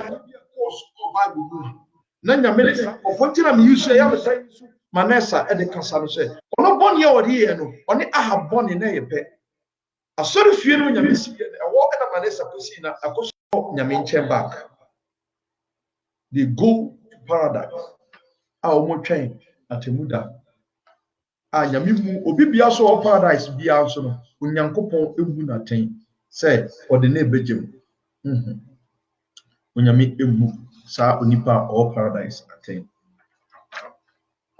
Bible na nyame ne sa ofontina me use ya me sai su manesa e de kasa no se ono boni e odi ye no oni aha boni na ye pe asori fie no nyame si ye e wo na manesa kosi na akoso nyame nchen back they go to paradise a omo twen atemuda a nyame mu obi bia so o paradise bia so no onyankopon egu na ten se ode na ebegem onyame emu sa onipa all paradise attain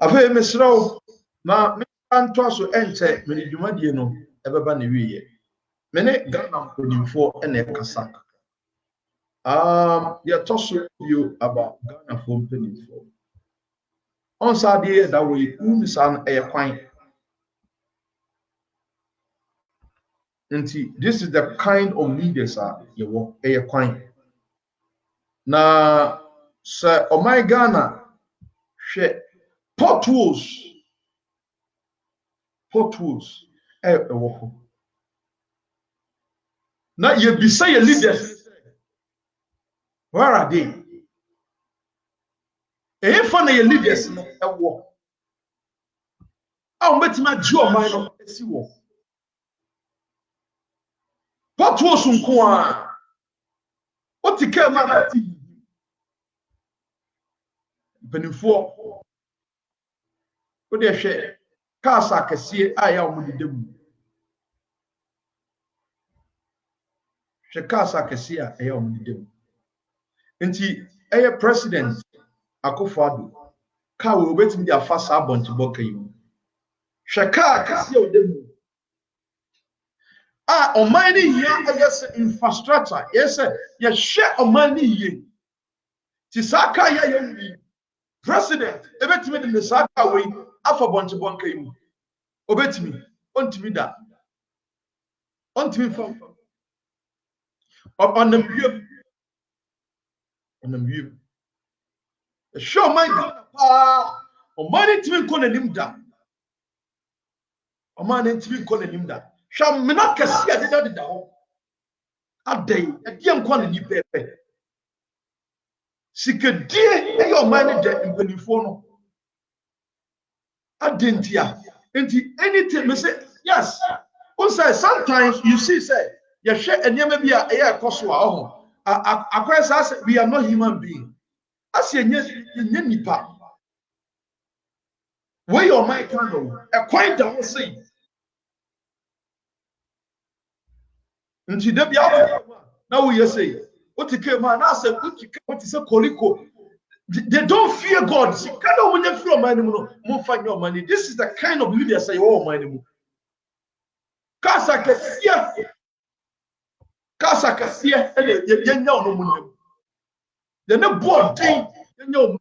Afa mesrawo na me anto so ente me dwumadie no ebeba na wiye. Me ne Ghana mpanimfo na ekasa. Ya toso you about Ghana for mpanimfo. On Saturday that way unsan kwan. Nti this is the kind of leaders you work kwan. Na sir Omai Ghana hwe potholes ewo ho. Na ye bisa your leaders, where are they? If na your leaders no ewo. A metima ji Omai no esi wo. Potholes nko a. O ti ka ma na ti. Benifo. O de hwe cars akese a ya omo didemu. Hwe cars akese a ya omo didemu. Nti eye president Akufo-Addo ka we obetimi dia fa sa abontibo kan yi. Hwe car akese o demu. Oman ni hia yes infrastructure. Yes, ye share oman ni hie. Ti saka ya ye president ebetimi de saka we afa bontibo kan yi. Obetimi ontimi da. Ontimi fa. On the view. Show my God, o money to me calling him that. O man to me calling him that. Shall me not kasi a did that. A day, a young quantity pepe. Sika dear, your money dead in Penifono. I didn't hear. Anything, me say, yes. Also, sometimes you see, say, you share and you may be a air cost. We are not human beings. I say, nipa. Where your mind can go, a quiet down say. Nti de bia now we say what came man I said what is a koliko. They don't fear God. See, kind of when you fear money, no find your money. This is the kind of leader say oh money. Kasa kasia and ye no money. They no board thing, you know.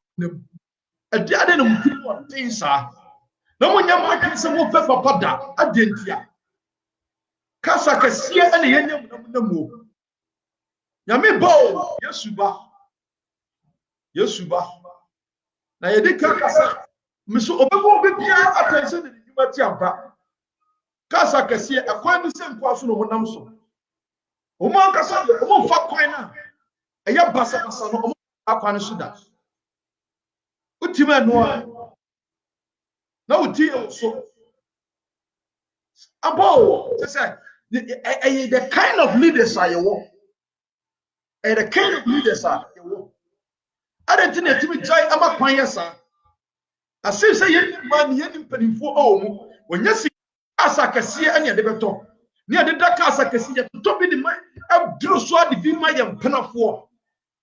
A dia de no board thing sir. No one yam can say mo papa pada adentia. Kasa kasia and ye no. Yami bo Yesuba na yedi kasa miso obebo obebia attention de nyumati ampa kasa kase akwan bi se nkwa so no honam so o man kasa o mo fa kwan na eya basa no o mo akwan so da utima no na uti so abo say the kind of leaders are you the kind of leaders are you I don't think that you try ama kwan yesa asem say yen man yen mpanimfo mu when you see asa kase anya de beto ne ade da ka asa kase ya to bi de man abduru so ade bi man ya mpanafo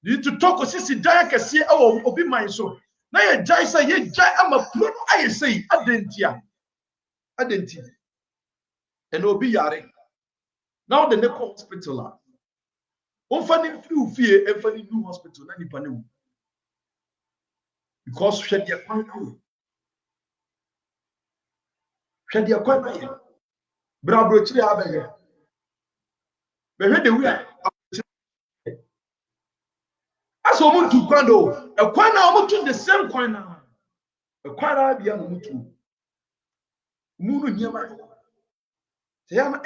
you to talk osisi dan kase e obi man so na ye jai say ye jai ama pro no aye say adentia and obi yare now the next hospital on fani fie e fani new hospital na nipa ne because hwede kwan na hwede kwan na ye brabro chiri abege behwede wi aso mo tu kwan do e kwan na mo tu the same kwan na e kwan na bia mo tu mu no nyema te ya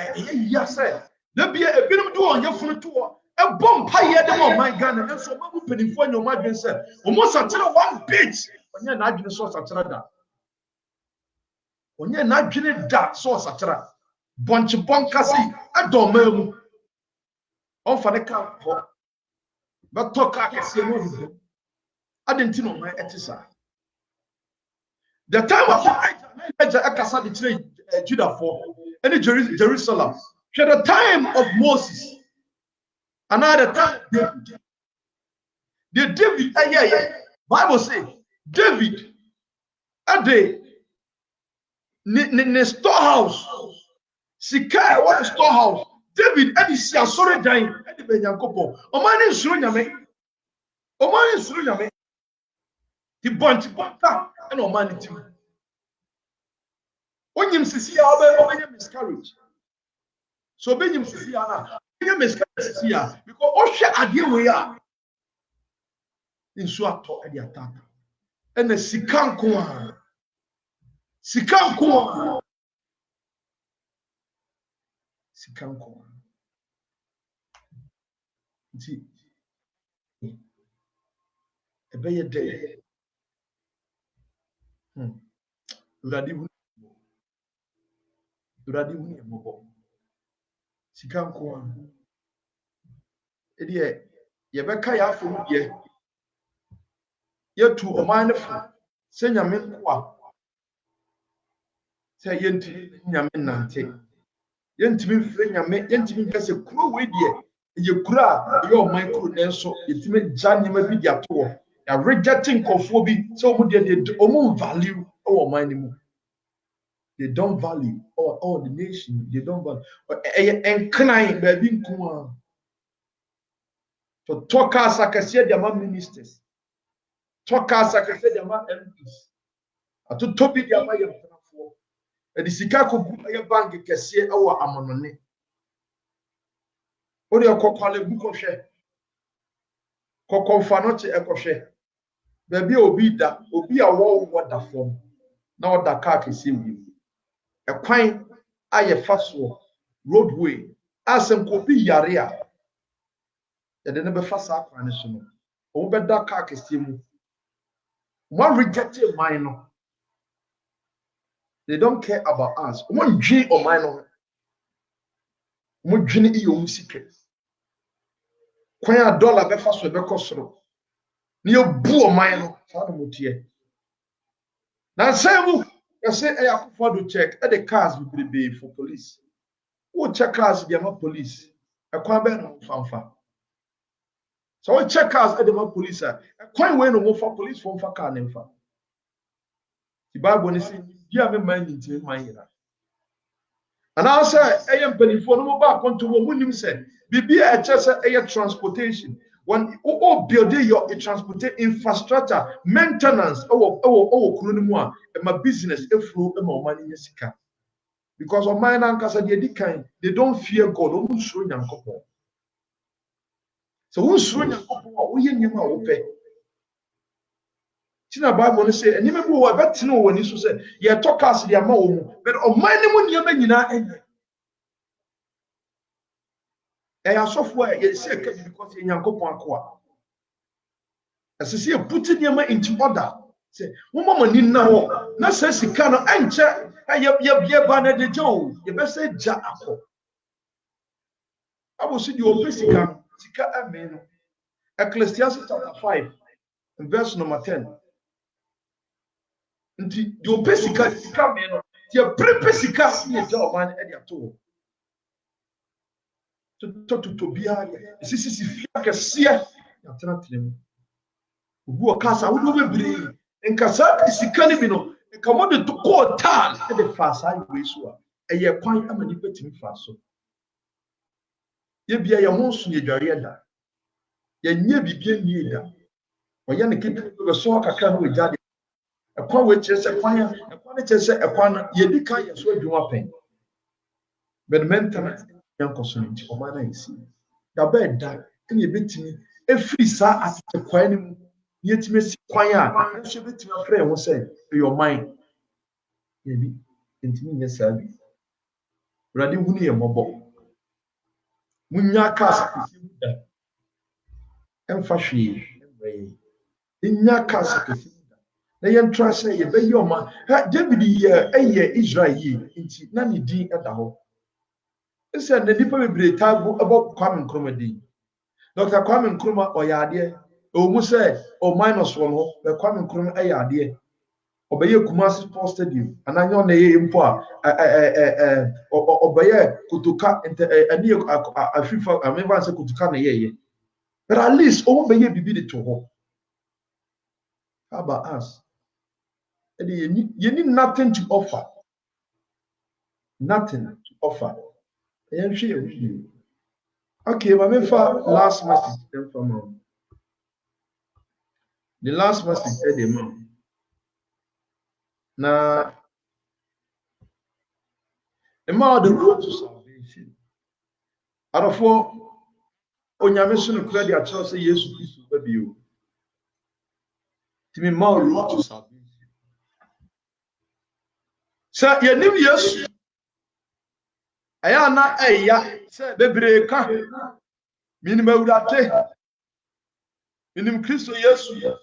ya say da bia ebinom do on yefunu to e bom pa ye dem on my Ghana and so mo penifo anya o madwen say o mo satere one bit onye na adwene so satere da onye na adwene da so satere bonche bonkasi adomamu on fa ne ka ho but talk akese mo do adentino man etisa the time of Elijah akasa de kire Judah for any Jerusalem at the time of Moses another time David Bible say David ade ne storehouse sika what storehouse David adi si asore dan adi be Nyankopon omani nsuro nyame ti bonti bonta na omani tim onyim sisi ya obenya miscarriage so obenyim sisi ya na obenya miscarriage sisi ya because ohwe ade we ya nsu ato adi atata ena sika nko a nti ebeye de uradi hu ebobo sika nko a ede ye beka ya afo ye tu oman ne fo se nyame nko a se yenti nyame nante yentimi mfre nyame yentimi kase kuro we de ye kura ye oman kuro nenso yetime gya nyama bi de ato ya rejecting kofo bi so omu de omu value o oman ni mu they don't value all the nation they don't value enkran ba bi nko a to talk as akase de ma ministers talk as akase de ma MPs ato tobi de ma ye mfrafo edi sika ko bu ye bank kese e wo amonone ori okokwale bu ko hwe kokonfa no che ekohwe ba bi obi a wo da fom na wo da car kese wi ekwan aye faso roadway asem ko bi yare a de ne be fasa akwan ne so no o be da car kese mu one rejected mine no they don't care about us one dwi o mine no mo dwene iyo mu secret kwan a dollar be faso be kosoro ne ebu o mine no sa no motie na semu say Akufo do check the cars be for police who check cars the police ekwan be no fanfa so we check cars the police ekwan we no for police for car nemfa the bible ni say bia me man nti man yira and I say penifo no ba konto wo munim say bibia e che say transportation when building your transportation infrastructure maintenance kuro ni mu a ma business flow ma o man nya sika because of mine and kasa they kind they don't fear God o nsuro Nyankopon so nsuro Nyankopon o ye nyema wo pe tina bible say enima bi wo betene wo ni so say ye tokas dia ma wo mu but o man ni mu nyema nyina enye asofo a ye say because ye Nyankopon akoa asisi e put nyema into order say wo mama ni na ho na say sika no enche ye ba na de jo ye be say ja akọ abo si di o sika amen no Ecclesiastes chapter 5 verse number 10 nti di o sika amen no ti e prepe sika ye ja o man e de ato to bia sisi fia kese ya tena tena obu o kasa wo do bebre nkasa sika ni bi no nkamo de to ko tal e de fa sa we so a eye kwan amani petimi fa so ye bia ye ho so ye dware da ye nye bibie nie da oye ne kitu be so kakra no wejade ekwan we kire se kwan ekwan ne kire se ekwan ye di kan ye so adwuma pen but maintenance yankoso nti o ma na isi da be da ne betimi efiri sa asite kwan ni mu ye timi si kwan a nso betimi afre ho se your mind ye bi ntimi nye sa bi rade hu ne ye mobo munya kasa kisi da emfa hwe nya kasa kisi da na ye ntra se ye be ye oma David ye eye Israel yi nti na ne din eda ho ese na nipa bebre tabu abo Kwame Nkrumah din Dr. Kwame Nkrumah oyade o mu se o minus 1 ho be Kwame Nkrumah ayade obeye Kumasi Sports Stadium ananyo na ye mpo a obeye kutuka ani afifa ameva se kutuka na ye but at least o beye bibi de to ho how about us You need nothing to offer. Nothing to offer. Okay, my last message. The last message said the man. Now, the man the road to salvation. Out of all, Onyame so no credit at church say Jesus Christ will be you. To me, man road to salvation. So you need Jesus. Ayana eya say bebre ka. Minimum urate. Minim Kristo Yesu.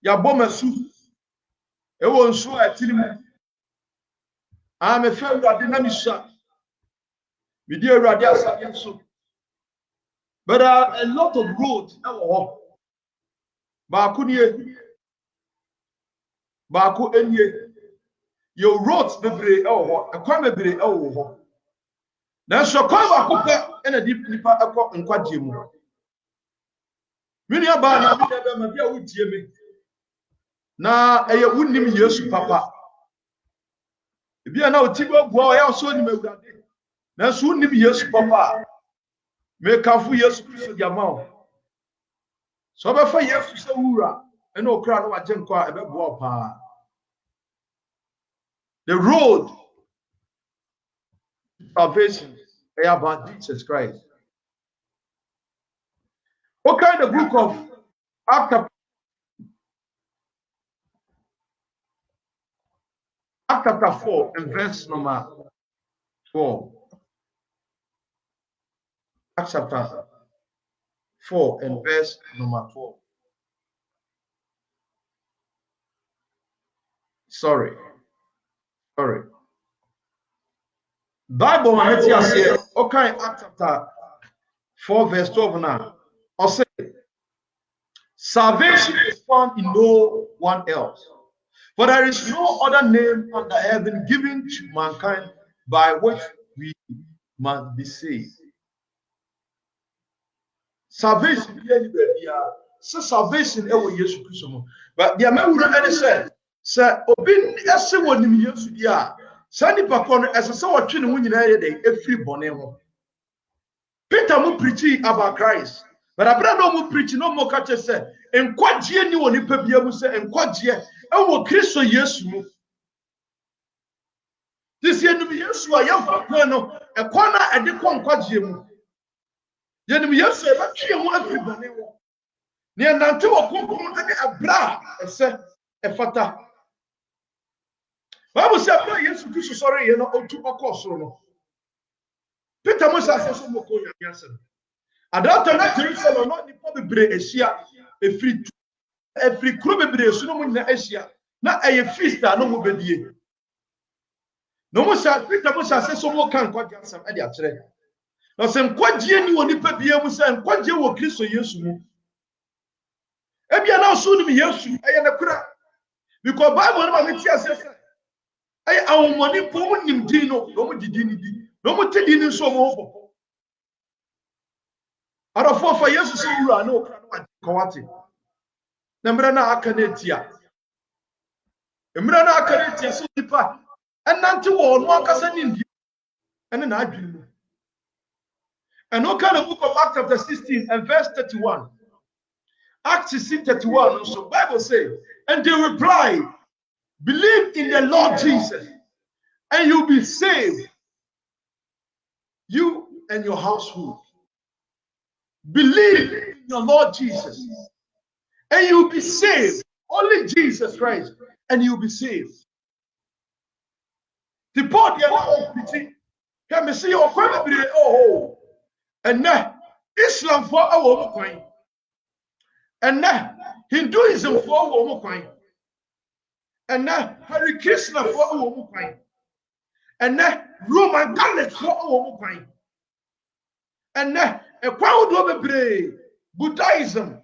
Ya bomasu. E won so atirimu. I'm a friend of the Namisha. We dear Radia Sabiaso. But a lot of roads. Bakunie. Baku enye. Your roads bebre a kwame bebre Now so come back and a deep nipa akọ nkwaje mu. Mini aba na bi da ma bia wutie me. Na eye wunnim Yesu papa. Bia na otigo gwa ya so nim awurade. Na so wunnim Yesu papa. Me kafu Yesu Kristo dia ma. So be fa Yesu se wura ena okra no waje nkwa ebe bo pa. The road to salvation is about Jesus Christ. What kind of book of Acts chapter 4 and verse number 4. Acts chapter 4 and verse number 4. Sorry. Bible here. Okay, Acts chapter 4 verse 12 now. I'll say salvation is found in no one else. For there is no other name under heaven given to mankind by which we must be saved. Salvation, so salvation ewo Yesu Kristo. But the man said, "Sir, obin ese wonim Yesu dia. Sani pakon ese se wotwe ne nyina ye dey efiri bone ho." Peter mu preaching about Christ. But abra no mu preaching no mo ka che se enkwagye ni woni pa bia mu se enkwagye ewo Kristo Yesu mu. This year no Yesu a yam no ekwana ede ko enkwagye mu. Yenim Yesu e ba twe mu afiri bone ho. Ne nante wo kokon ade abra ese efata. Bible say abra Yesu Kristo sori ye no otu okosoro no. Peter Musa says so moko ya yasem. Adata na Jerusalem no nipa bebre ehia efiri kuro bebre su no mu nyina ehia na eye feast no mu bedie. No Musa Peter Musa says so moko kan kwa yasem e dia kire. Na se nkwagye ni woni pa bia mu se nkwagye wo Kristo Yesu mu. E bia na so ni Yesu eye na kura. Because Bible no ma metia say eye awomoni po mu nim din no mu didi ni di. No mu tedi ni so mo popo. Arafo fa Yesu se wura na okra no kwate. Na mra na aka na etia. Mra na aka na etia so nipa. Enante wo no akasa ni ndi. Ene na adwene mu. And look at the book of Acts chapter 16 and verse 31. Acts 16:31. So Bible says, and they replied, believe in the Lord Jesus, and you'll be saved, you and your household. Believe in your Lord Jesus, and you'll be saved. Only Jesus Christ, and you'll be saved. The body of pity can be see your family. Oh, and now Islam for our coin, and now Hinduism for our coin, and now Hare Krishna for our coin, and now Roman Catholic for our coin, and now a crowd of Buddhism,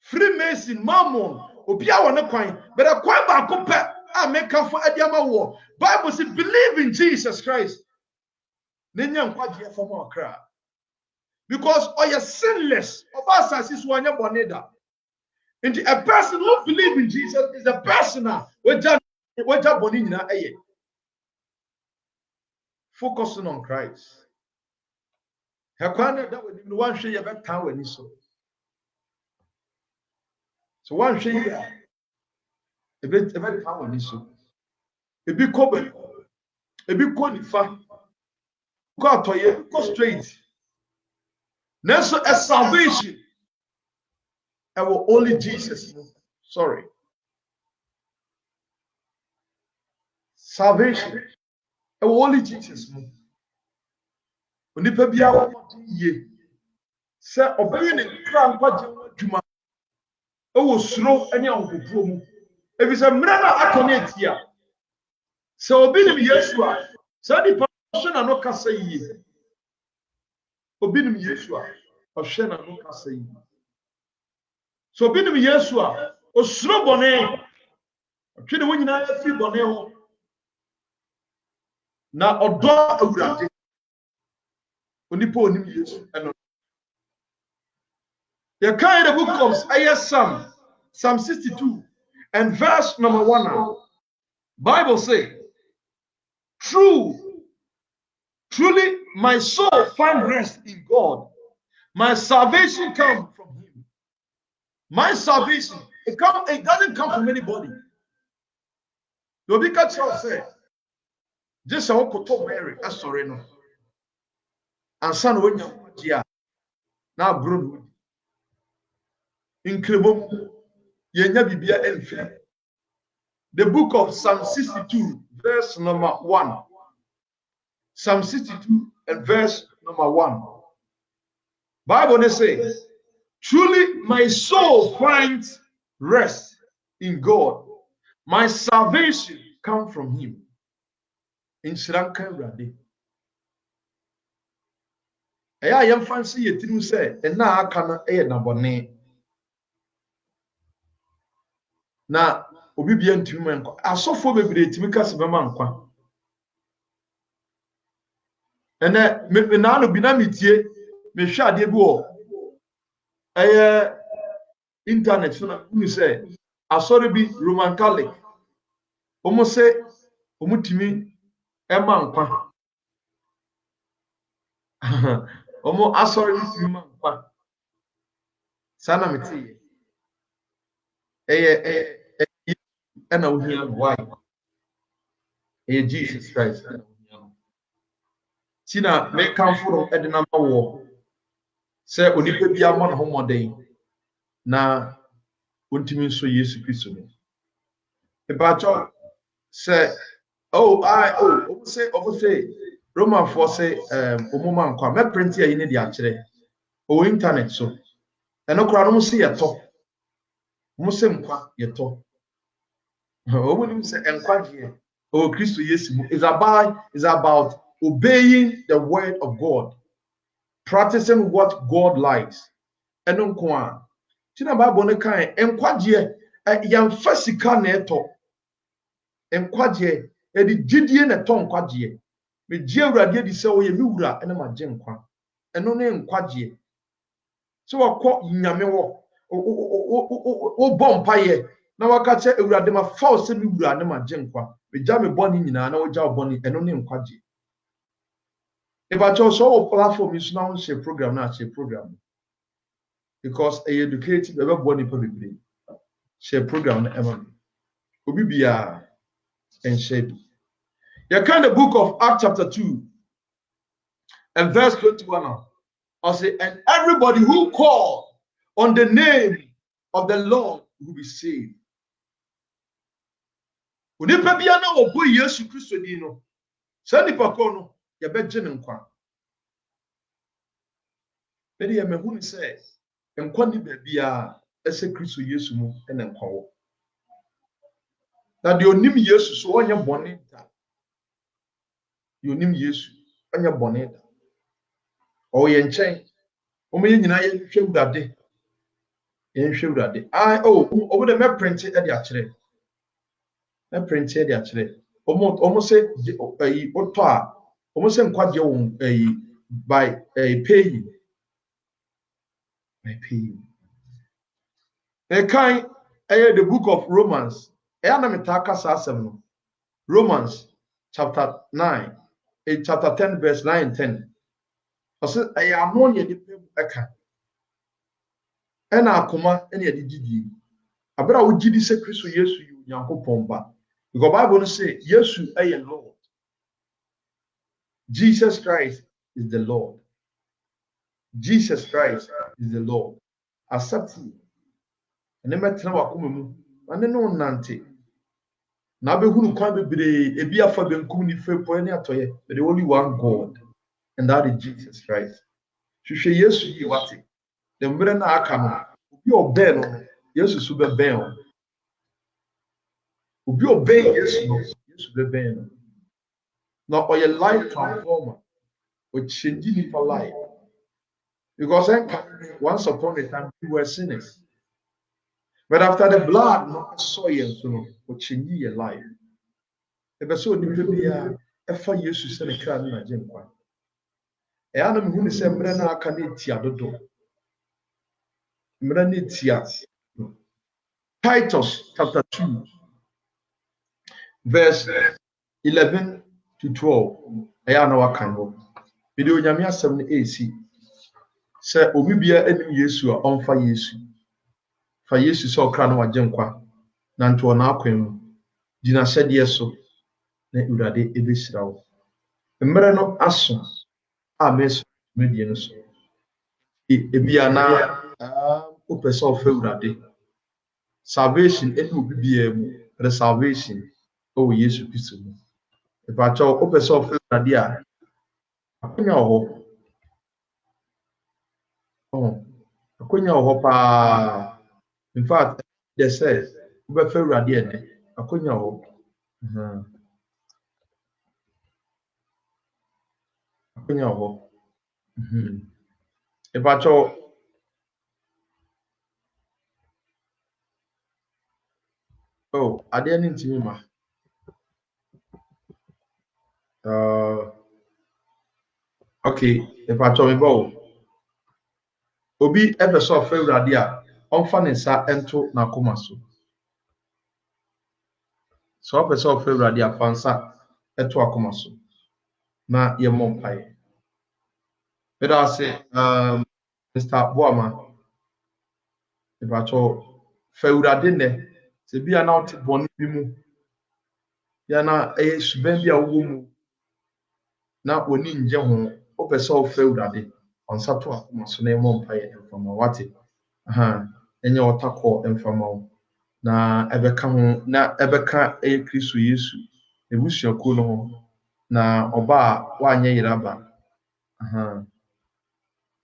Freemason, Mammon, Obia on a coin, but a coin back up. I make up for Adiama war. Bible says, believe in Jesus Christ. Because all your sinless, Obasa is one boneda. And a person who believes in Jesus is a person focusing on Christ. So one share a bit power in so. A bit cover, a bit qualified, go straight. Next, a salvation. I will only Jesus. Sorry. Salvation. I will only Jesus. Onipa bi a ye. Say obey ne kra nkwa adwuma. E wo suro ene ahopopo mu. Ebi say mra na akoneti a. Say obi nim Yesu a. Say di passion na no kasa yie. Obi nim Yesu a. Ohwe na no kasa yie. So obi nim Yesu a. Osuro bone. Otwe ne wonyina afi bone ho. Na odo awurade. Onipa onim Yesu eno. You carry the book of Isaiah Psalm 62 and verse number 1 now. Bible say, truly my soul find rest in God. My salvation comes from him. My salvation, it doesn't come from anybody. The big church said, just a to Mary, sorry no. And son when you now grown in Krebo, yenya bibia elfe. The book of Psalm 62, verse number 1. Psalm 62 and verse number 1. Bible says, truly my soul finds rest in God. My salvation comes from him. In Sri Lanka, I am fancy a true say, and now I can a nabone. Now, obedient to me, I saw for baby to make us a man. And then, me now be na metie, me share de go. Internet, so you say, I saw to be Roman Catholic. Almost say, Omutimi, Emma, Omo asori bi ma mpa sana meti na ohia why Jesus Christ na ohia tina me kamforo e de na ma wo se onipa bi ama no homoden na ontimi nso Yesu Kristo no e ba cho se say Roman for say omoma nkwa me print ya yine di akere o internet so eno kra no se yeto mo se nkwa yeto o mo nim se nkwa je o Kristo Yesu is about obeying the word of God, practicing what God likes. Eno nkwa tina Bible ne kan nkwa je yam fasika na eto nkwa je e di gidie na eto nkwa je me gye awurade di sɛ woyɛ me wura ɛna ma gye nkwa ɛno ne nkwagye so wakɔ nyame wɔ wo bɔ mpaeɛ na waka kyɛ awurade ma fa wo sɛ me wura ne ma gye nkwa me gya me bɔne nyinaa na wogya wo bɔne ɛno ne nkwagye ebakyɛ so wo platform yi so na wo hyɛ program na ahyɛ program because ɛyɛ educative ɛbɛboa nipa bebree hyɛ program na ɛma me obi biara ɛnhyɛ bi. You can the book of Acts chapter 2 and verse 21. I say, and everybody who called on the name of the Lord will be saved. Onipa bia na obo Yesu Kristo di no. Sa nipa ko no, ye begye ne nkwa. Bedi ye mehu ni say, nkwa ni ba bia ese Kristo Yesu mu ene nkwa wo. Na de onim Yesu so onye bone da. Yonim Yesu anya bone da o ye nchen o me nyina ye hwɛ wurade ye hwɛ wurade o de me print e de akere me print e de akere o se ayi oto a o se nkwaje wo ayi by pay Mekan the book of Romans. Eya na metaka sa asem no. Romans chapter 9, chapter 10 verse 9 and 10. Ose eya ano ne de pem eka. Ena akoma ene de gidi. Abra wo gidi se Kristo Yesu yu Nyankopon ba. Because Bible no say Yesu eye Lord. Jesus Christ is the Lord. Jesus Christ is the Lord. Accept him. Ene metena wakoma mu. Ane no nante. Na be hunu kwan bebre ebi afa benkum ni fepo ne atoye. But the only one God, and that is Jesus Christ. Hwehwe Yesu yi wate. The mbre na aka no. Obi obey no. Yesu su be ben o. Obi obey Yesu no. Yesu be ben no. Now or your life transformer will change nipa life. Because once upon a time we were sinners. But after the blood, no saw you so will change your life. Ebe so nipa bia efa Yesu se ne kra na je nkwa. E ana me hunu se mre na aka na tia dodo. Mre na tia. Titus chapter 2 verse 11 to 12. E ana wa kan ho. Video nyame asem ne AC. Se obi bia enim Yesu a onfa Yesu. Fa Yesu se okra na waje nkwa. Na nto na akwan mu. Dina hyede so na Urade ebesira wo. Mre no aso a meso medie no so. Ebia na opese of Urade. Salvation any obi bia mu. The salvation o Yesu Kristo mu. E ba cha opese of Urade a akonya ho. Oh, akonya ho pa. In fact, they say ube fe Urade ene akonya ho. Akonya ho. E ba cha ade ani ntimi ma. Okay, if I told me bo obi episode of Urade a onfa ne nsa ento na koma so. So episode of Urade a fansa eto akoma so. Na ye mompae. But I say Mr. Boama if I told Urade ne se bia na ot boni bi mu ya na suben bia wo mu na oni nje ho opese of Urade onsa to akoma so na ye mompae enfama wate. Enye otako enfama wo. Na ebeka ho na ebeka Kristo Yesu ebusuako no ho na oba a wanye yiraba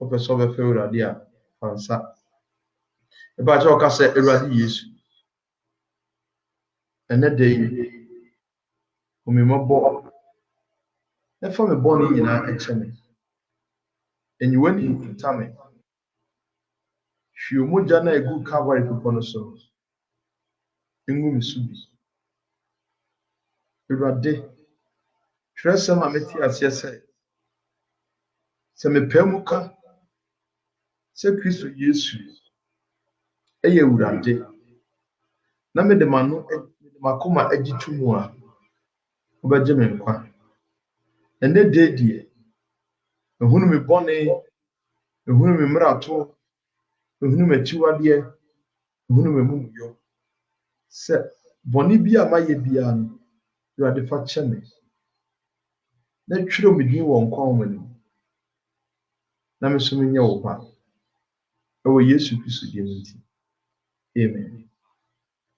opeso be fe Urade a fansa eba je oka se Urade Yesu ene de omemabo efa me boni nyina echeme enyiwani mfutame hwiomoja na egu Calvary popo no so engu misubi Urade hwesema meti ase se mepamuka se Kristo Yesu eye Urade na me de manu makoma agitu mu a obeje me nkwa ene de ehunu me bone ehunu me mrato ehunu me chiwade ehunu me mumuyo se bone bi a maye bia no Urade fa cheme na twiro me din wo nkwa omani na me so menye wo ba ewo Yesu Kristo die nti amen.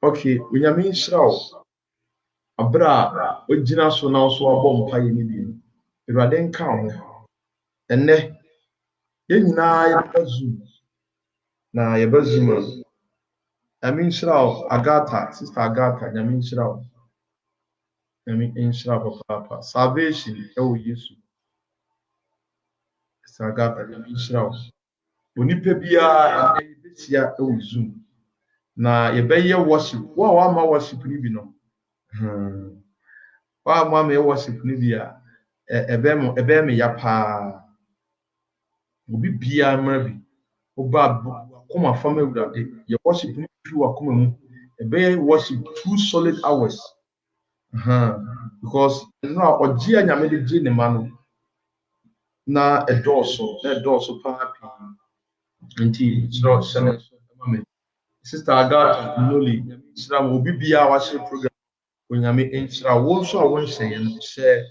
Okay, unyame nhyirawo abra ogina so na so abɔ mpaye ne bi Urade nka ho enne ye nyina yebazu na yebazu nyame nhyirawo Agata sister Agata nyame nhyirawo nyame nhyirawo papa salvation ewo Yesu sister Agata nyame nhyirawo onipa bia enne betia ewo Zoom na yebɛyɛ worship wa ma worship ni bi no wa ma me worship ni bi a ebe me ya pa obi bia mra bi oba come a family with that. Your worship you are coming. A bear worship 2 solid hours. Because now or Gia Yamedi Jin man na a dorsal, papi. Indeed, it's not Sister Agatha Noli, Sram will be our program. When you mean intra, also I won't say and share.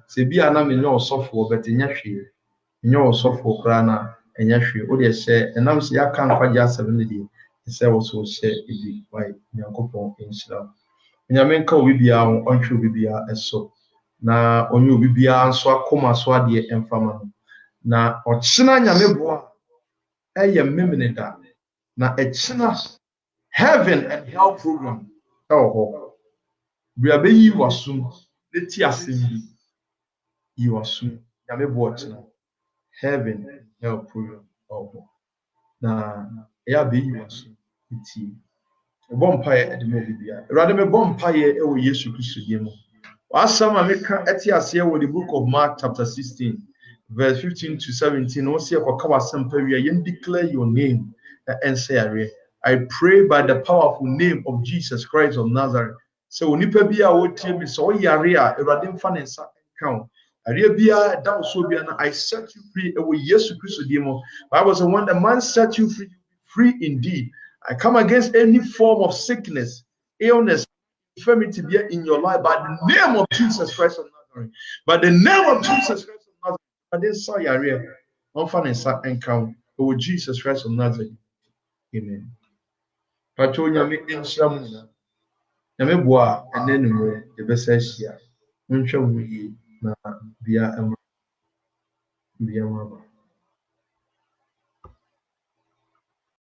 Se bi ana me no sofo but nya hwe nya sofo kra na nya hwe o de hye enam se ya kan kwagya 7 de se wo so hye ebi why nyankopon inshira nyame nka obi bia onhwe obi bia eso na onye obi bia nso akoma so ade emfama no na ochina nyame boa eye memene da na echina heaven and hell program ho bia be yi wasum leti asem you assume nyame boa ochina heaven and hell program na ya be yi wasum eti bompaye edemo bibia erade me bompaye ewo Yesu Kristo diemo asam ameka eti ase ewo the book of Mark chapter 16 verse 15 to 17 no see ekoka wasam pawie yen declare your name and say I pray by the powerful name of Jesus Christ of Nazareth so onipa bia wo tie mi so yare a erade mfa ne nsa count area bia down so bia na I set you free ewo Yesu Kristo diemo Bible says when the man set you free free indeed. I come against any form of sickness, illness, infirmity be in your life by the name of Jesus Christ of Nazareth. By the name of Jesus Christ of Nazareth. I didn't saw your real. I'm finding some encounter with Jesus Christ of Nazareth. Amen. Patronia me in some Nameboa and then the best here. Unshall we na bia